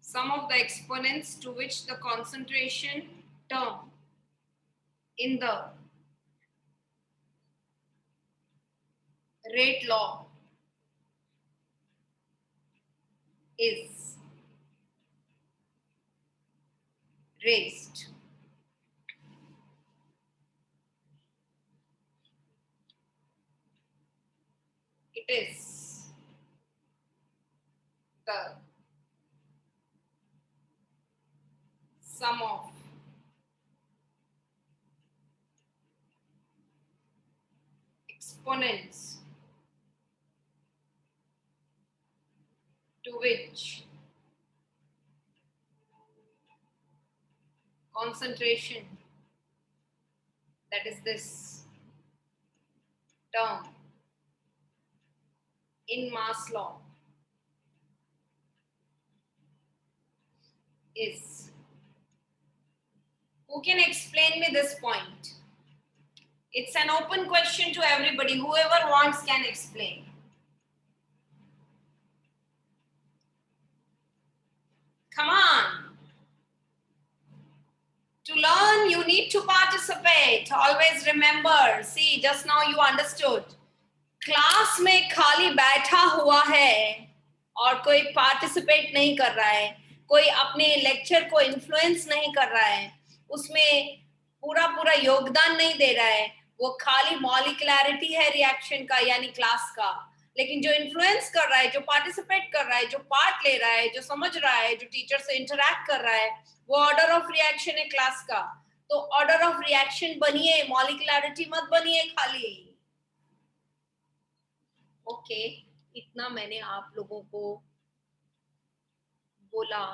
sum of the exponents to which the concentration term in the rate law is raised. It is the sum of exponents to which concentration, that is this term in mass law, is. Who can explain me this point? It's an open question to everybody. Whoever wants can explain. Come on. To learn, you need to participate. Always remember. See, just now you understood. Class में खाली बैठा हुआ है और कोई participate नहीं कर रहा है, कोई अपने लेक्चर को इन्फ्लुएंस नहीं कर रहा है, उसमें पूरा योगदान नहीं दे रहा है, वो खाली मॉलिक्युलैरिटी है रिएक्शन का यानी क्लास का. लेकिन जो इन्फ्लुएंस कर रहा है, जो पार्टिसिपेट कर रहा है, जो पार्ट ले रहा है, जो समझ रहा है, जो टीचर से इंटरैक्ट कर रहा है, वो ऑर्डर ऑफ रिएक्शन है क्लास का. तो ऑर्डर ऑफ रिएक्शन बनिए, मॉलिक्युलैरिटी मत बनिए खाली. ओके, इतना मैंने आप लोगों को बोला.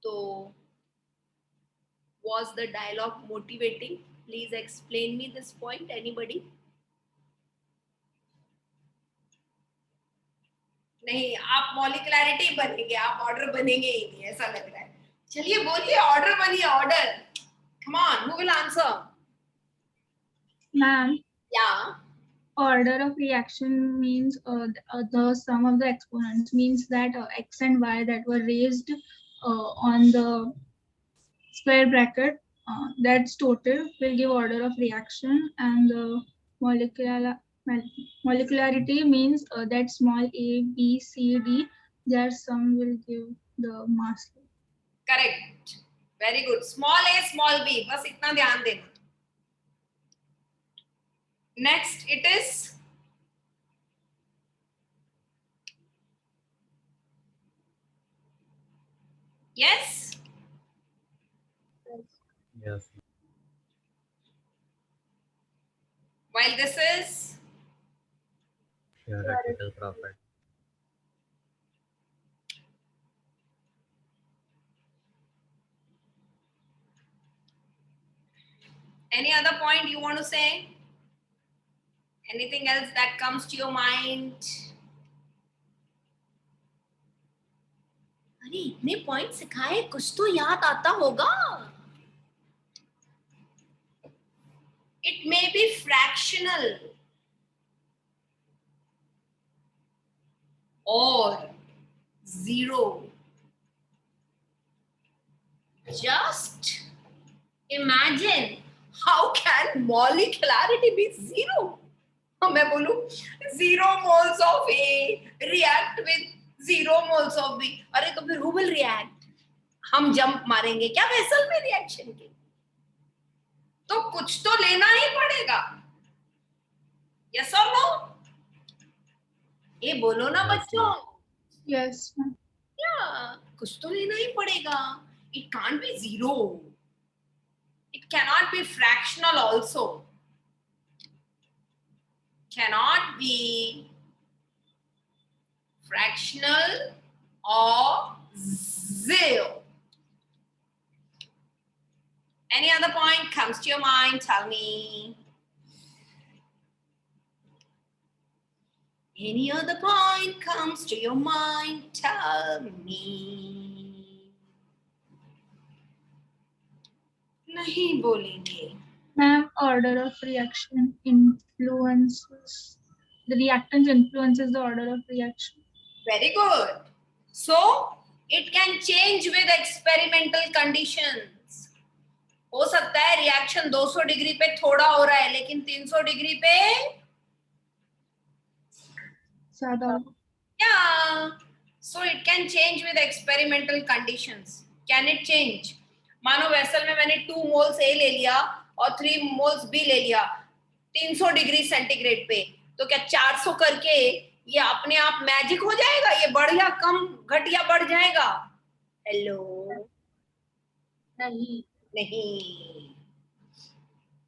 तो was the dialogue motivating? Please explain me this point. Anybody? नहीं, आप मॉलिक्युलैरिटी बनेंगे, आप ऑर्डर बनेंगे ही नहीं, ऐसा लग रहा है. चलिए बोलिए, ऑर्डर बनिए, order. Come on, who will answer? Ma'am, Yeah. order of reaction means the sum of the exponents, means that x and y that were raised on the square bracket, that's total, will give order of reaction. And the molecularity means that small a, b, c, d, their sum will give the mass. Correct. Very good. Small a, small b. बस इतना ध्यान देना. Next, it is yes. Yes. While this is Theoretical profit. any other point you want to say? Anything else that comes to your mind? अरे इतने point सिखाए, कुछ तो याद आता होगा. It may be fractional or zero Just imagine, how can molecularity be 0? मैं बोलूं 0 moles of A react with 0 moles of B. अरे तो फिर who will react? हम जंप मारेंगे क्या वेसल में रिएक्शन के? तो कुछ तो लेना ही पड़ेगा. Yes or no? ये बोलो ना बच्चों. Yes, ma'am. Yeah, कुछ तो लेना ही पड़ेगा. It can't be 0. It cannot be fractional also. Cannot be fractional or 0. Any other point comes to your mind? Tell me. Any other point comes to your mind? Tell me. नहीं बोलेंगे. Ma'am, order of reaction influences. The reactants influences the order of reaction. Very good. So it can change with experimental conditions. हो सकता है reaction 200 degree पे थोड़ा हो रहा है लेकिन 300 डिग्री पे ज़्यादा. yeah. So it can change with experimental conditions. Can it change? मानो वेसल में मैंने 2 moles A ले लिया और 3 moles B ले लिया 300 डिग्री सेंटीग्रेड पे, तो क्या 400 करके ये अपने आप मैजिक हो जाएगा? ये बढ़ या कम घट या बढ़ जाएगा? हेलो नहीं.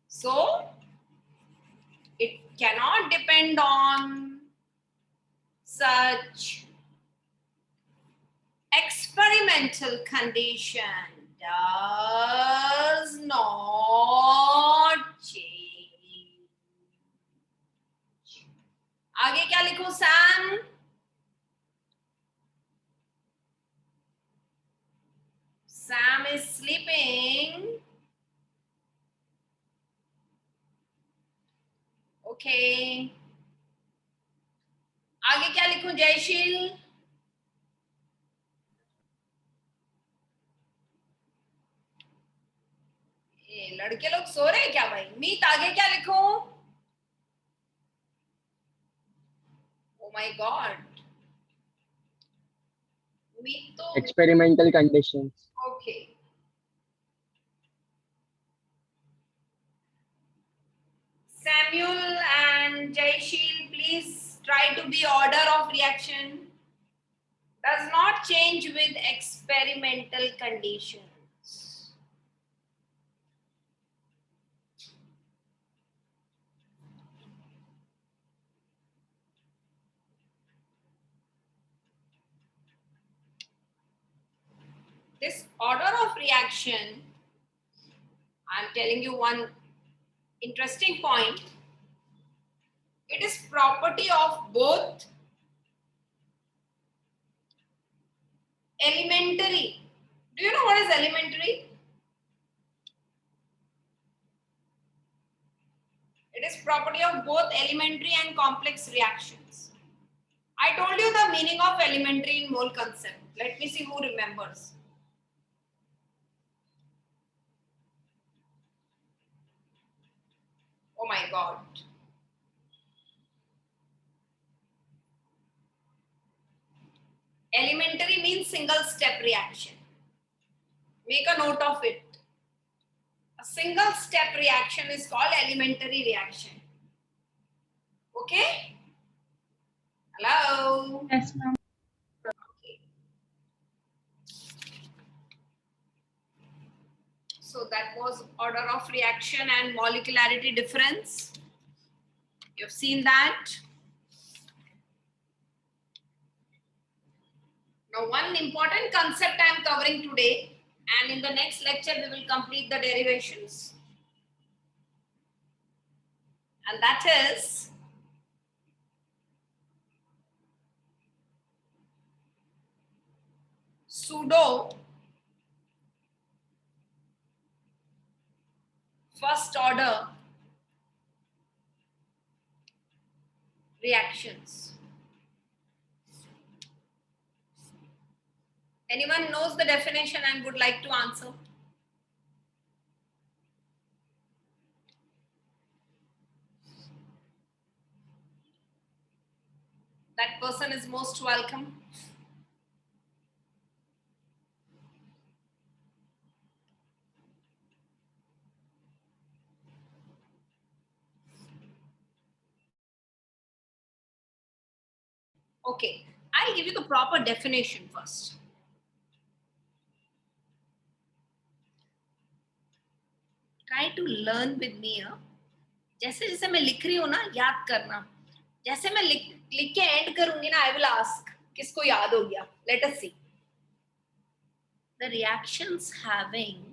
So it cannot depend on such experimental condition. Does not change. आगे क्या लिखूं Sam? Sam is sleeping. Okay. आगे क्या लिखूं जयशील? ये लड़के लोग सो रहे हैं क्या भाई? मीत आगे क्या लिखूं? Oh my God. मीत तो experimental conditions. okay. Samuel and Jayshil, please try to be order of reaction. Does not change with experimental conditions. This order of reaction, I'm telling you one interesting point. It is property of both elementary. Do you know what is elementary? It is property of both elementary and complex reactions. I told you the meaning of elementary in mole concept. Let me see who remembers. Oh my God. Elementary means single step reaction. Make a note of it. A single step reaction is called elementary reaction. Okay? Hello? Yes, ma'am. Okay. So that was order of reaction and molecularity difference. You've seen that. Now, one important concept I am covering today, and in the next lecture we will complete the derivations. And that is pseudo first order reactions. Anyone knows the definition and would like to answer? That person is most welcome. Okay, I'll give you the proper definition first. Try to learn with me. जैसे जैसे मैं लिख रही हूँ ना, याद करना. जैसे मैं लिख के एंड करूंगी ना, I will ask किसको याद हो गया. Let us see. The reactions having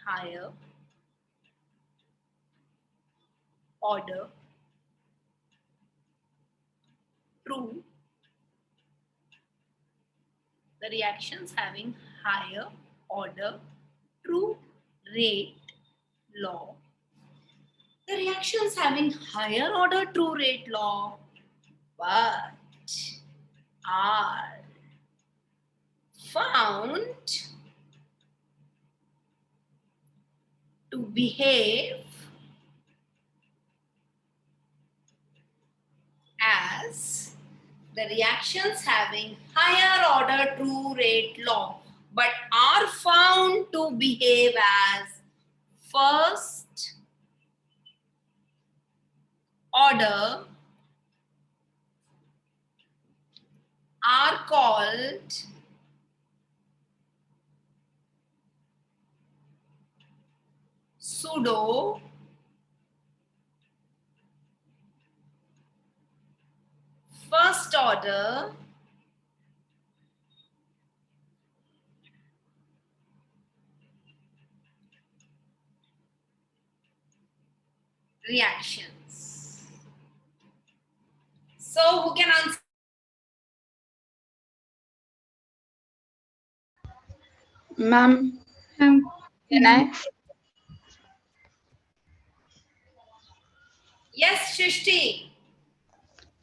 higher order true. The reactions having higher order true rate law. The reactions having higher order true rate law, but are found to behave as the reactions having higher order true rate law, but are found to behave as first order, are called pseudo first order reactions. So who can answer? Ma'am, Ma'am, can I? Yes, Shrishti.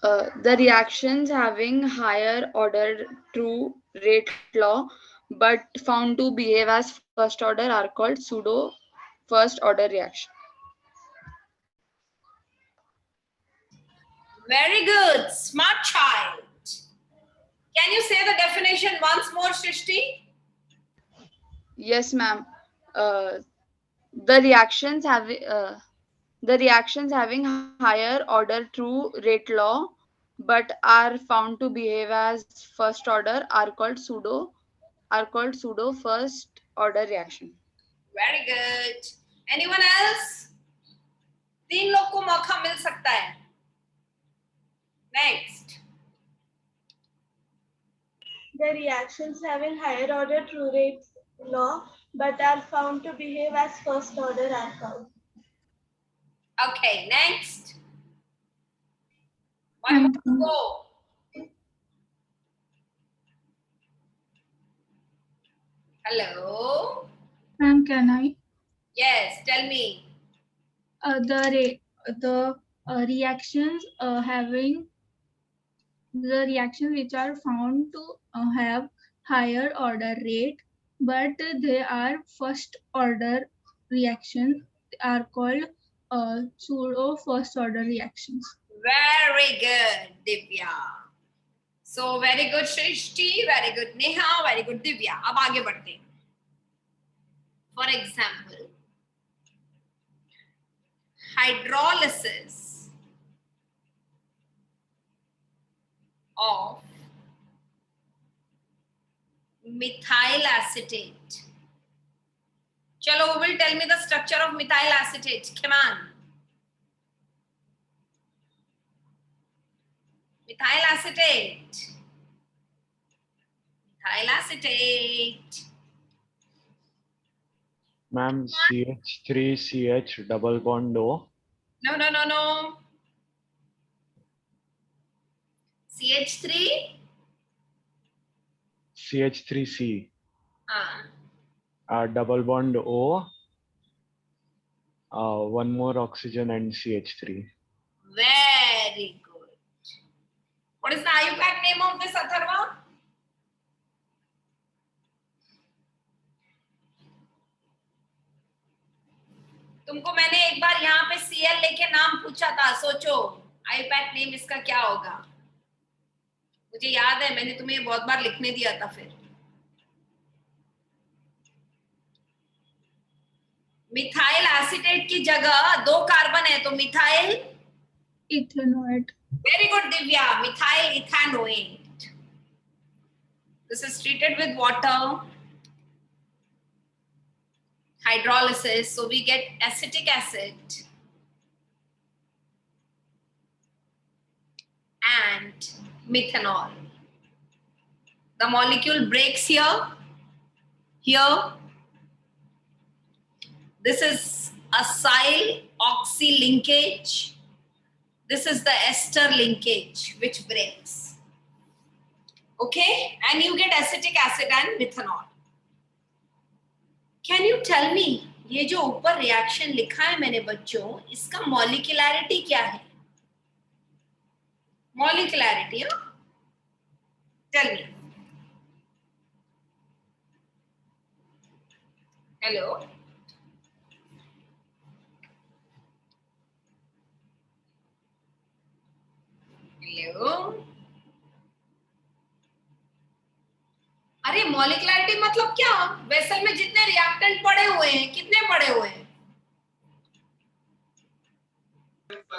The reactions having higher order true rate law but found to behave as first order are called pseudo first order reaction. Very good. Smart child. Can you say the definition once more, Shrishti? Yes, ma'am. The reactions having higher order true rate law but are found to behave as first order are called pseudo first order reaction. Very good. Anyone else? 3 लोग को मौका मिल सकता है. Next. The reactions having higher order true rate law but are found to behave as first order are called. Okay, next. One more to go. Hello. ma'am, can I? Yes, tell me. The reactions having the reactions which are found to have higher order rate, but they are first order reactions are called pseudo first order reactions. Very good, Divya. So very good, Shrishti. Very good, Neha. Very good, Divya. अब आगे बढ़ते हैं. For example, hydrolysis of methyl acetate. Chalo, who will tell me the structure of methyl acetate? Come on. Methyl acetate. Methyl acetate. Ma'am, CH3CH double bond O. No, no, no, no. CH3. CH3C. Double bond O. One more oxygen and CH3. Very good. What is the IUPAC name of this, Atharva? तुमको मैंने एक बार यहाँ पे Cl लेके नाम पूछा था, सोचो आईपैक नेम इसका क्या होगा। मुझे याद है मैंने तुम्हें बहुत बार लिखने दिया था। फिर मिथाइल एसीटेट की जगह 2 कार्बन है तो methyl ethanoate. Very good Divya, methyl ethanoate. This is treated with water hydrolysis, so we get acetic acid and methanol. The molecule breaks here. This is acyl oxy linkage. This is the ester linkage which breaks. Okay, and you get acetic acid and methanol. Can you tell me, ये जो ऊपर reaction लिखा है मैंने बच्चों, इसका मॉलिक्यूलैरिटी क्या है? मॉलिक्यूलैरिटी, टेल मी। Hello, hello. अरे मॉलिक्यूलैरिटी मतलब क्या? वेसल में जितने रिएक्टेंट पड़े हुए हैं, कितने पड़े हुए हैं?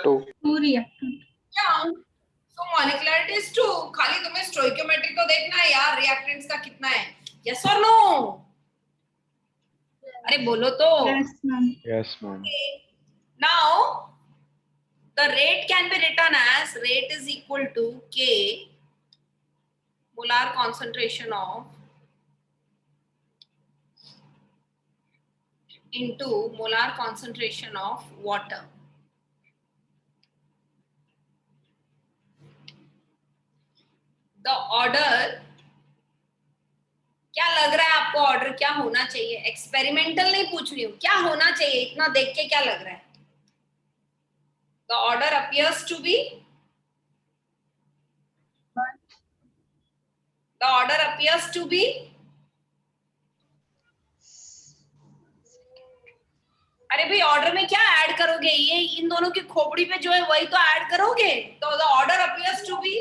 2 रिएक्टेंट। क्या? सो मॉलिक्यूलैरिटी इज 2। खाली तुम्हें स्टोइकियोमेट्री तो देखना है यार, रिएक्टेंट्स का कितना है। यस और नो? अरे बोलो तो। Yes ma'am. Yes, ma'am. Now the rate can be written as rate is equal to K molar concentration of into molar concentration of water. The order, क्या लग रहा है आपको ऑर्डर क्या होना चाहिए? एक्सपेरिमेंटल नहीं पूछ रही हूँ, क्या होना चाहिए इतना देख के क्या लग रहा है? The order appears to be, the order appears to be, अरे भाई ऑर्डर में क्या ऐड करोगे? ये इन दोनों की खोपड़ी पे जो है वही तो ऐड करोगे। तो the order appears to be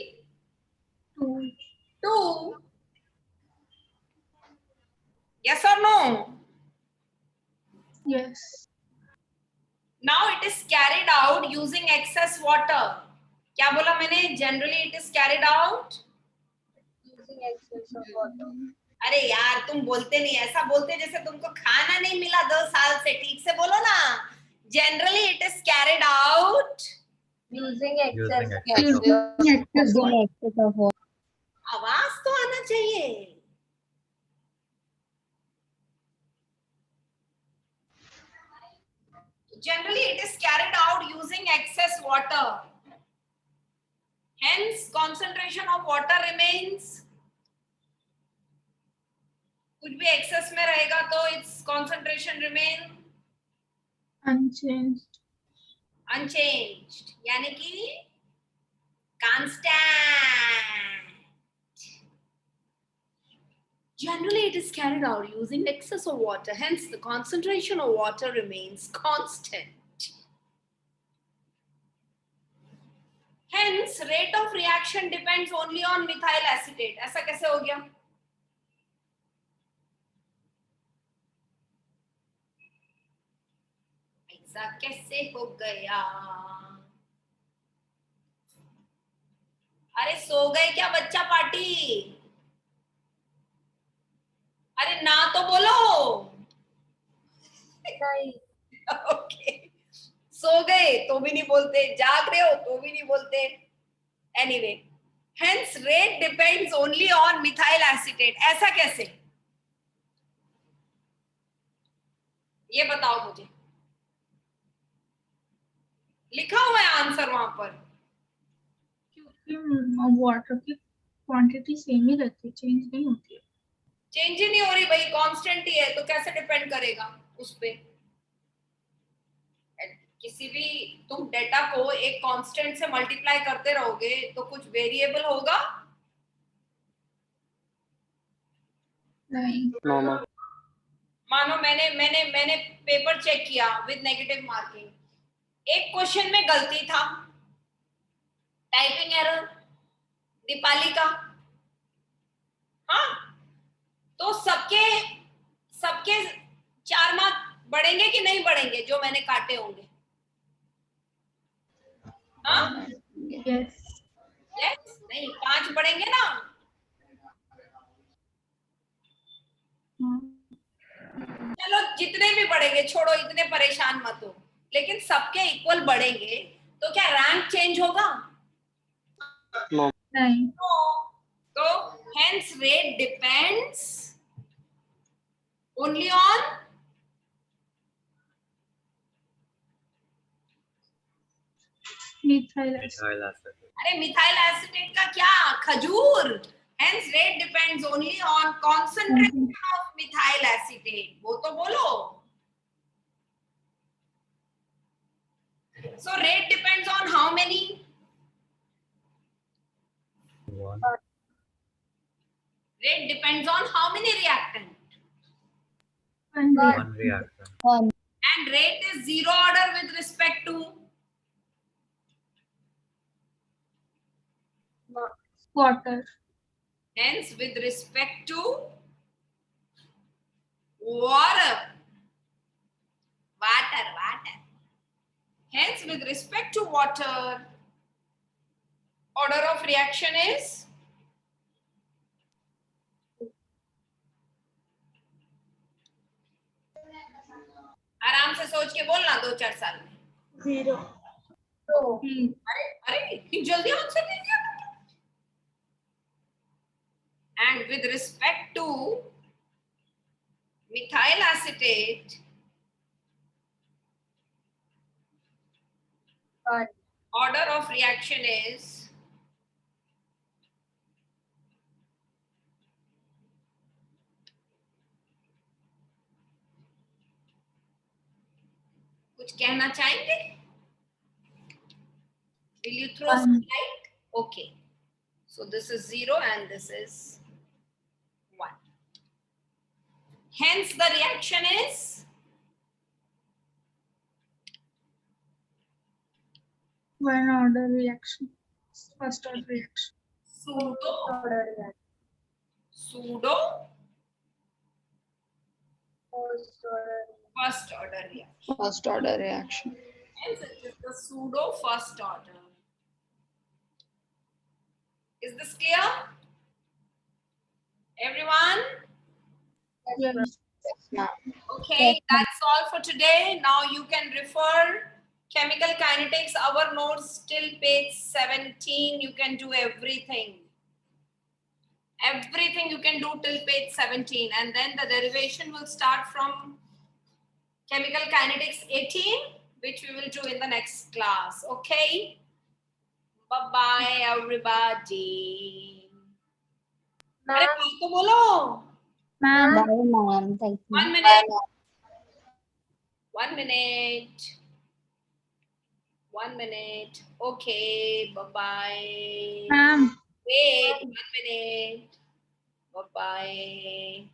2. Yes or no? Yes. Now it is carried out using excess water. क्या बोला मैंने? Generally it is carried out using excess of water. अरे यार तुम बोलते नहीं, ऐसा बोलते जैसे तुमको खाना नहीं मिला 2 साल से। ठीक से बोलो ना। Generally it is carried out Using excess excess of water. आवाज तो आना चाहिए। Generally it is carried out using excess water. Hence concentration of water remains, कुछ भी excess में रहेगा तो its concentration remain unchanged, यानी कि constant. Generally, it is carried out using excess of water. Hence, the concentration of water remains constant. Hence, rate of reaction depends only on methyl acetate. ऐसा कैसे हो गया? ऐसा कैसे हो गया? अरे सो गए क्या बच्चा पार्टी? अरे ना तो बोलो। ओके, सो गए तो भी नहीं बोलते, जाग रहे हो तो भी नहीं बोलते। Anyway, hence rate depends only on methyl acetate. ऐसा कैसे? ये बताओ मुझे। लिखा हुआ है आंसर वहां पर। क्योंकि वाटर की क्वांटिटी सेम ही रहती है, चेंज नहीं होती है। चेंज ही नहीं हो रही भाई, कांस्टेंट ही है, तो कैसे डिपेंड करेगा उस पे? किसी भी तुम डेटा को एक कांस्टेंट से मल्टीप्लाई करते रहोगे तो कुछ वेरिएबल होगा? नहीं। मानो मैंने पेपर चेक किया विद नेगेटिव मार्किंग, एक क्वेश्चन में गलती था, टाइपिंग एरर दीपाली का, हाँ, तो सबके 4 मार्क बढ़ेंगे कि नहीं बढ़ेंगे जो मैंने काटे होंगे? हाँ Yes. यस, नहीं 5 बढ़ेंगे ना? चलो जितने भी बढ़ेंगे छोड़ो, इतने परेशान मत हो, लेकिन सबके इक्वल बढ़ेंगे तो क्या रैंक चेंज होगा? नहीं. तो hence rate depends only on Methyl acid. Methyl acetate. अरे मिथाइल एसिटेट का क्या, खजूर। Hence rate depends only on concentration of methyl acetate, वो तो बोलो। So rate depends on how many? One. Rate depends on how many reactant? One reactant. And rate is zero order with respect to Water. hence with respect to water. Hence with respect to water, order of reaction is आराम से सोच के बोलना 2-4 साल में। 0. अरे इतनी जल्दी आंसर नहीं दिया। And with respect to methyl acetate, order of reaction is कुछ कहना चाहेंगे? Will you throw some light? Okay. So this is 0 and this is 1. Hence the reaction is One order reaction. First order reaction. pseudo first order reaction. First order reaction. Hence it is the pseudo first order. Is this clear? Everyone? Yes. Okay, that's all for today. Now you can refer chemical kinetics, our notes till page 17. You can do everything. Everything you can do till page 17, and then the derivation will start from chemical kinetics 18, which we will do in the next class. Okay? Bye-bye, everybody. अरे बात तो बोलो. Ma'am. Bye, ma'am. Thank you. 1 minute. 1 minute. 1 minute. Okay, bye-bye. Ma'am. Wait, 1 minute. Bye-bye.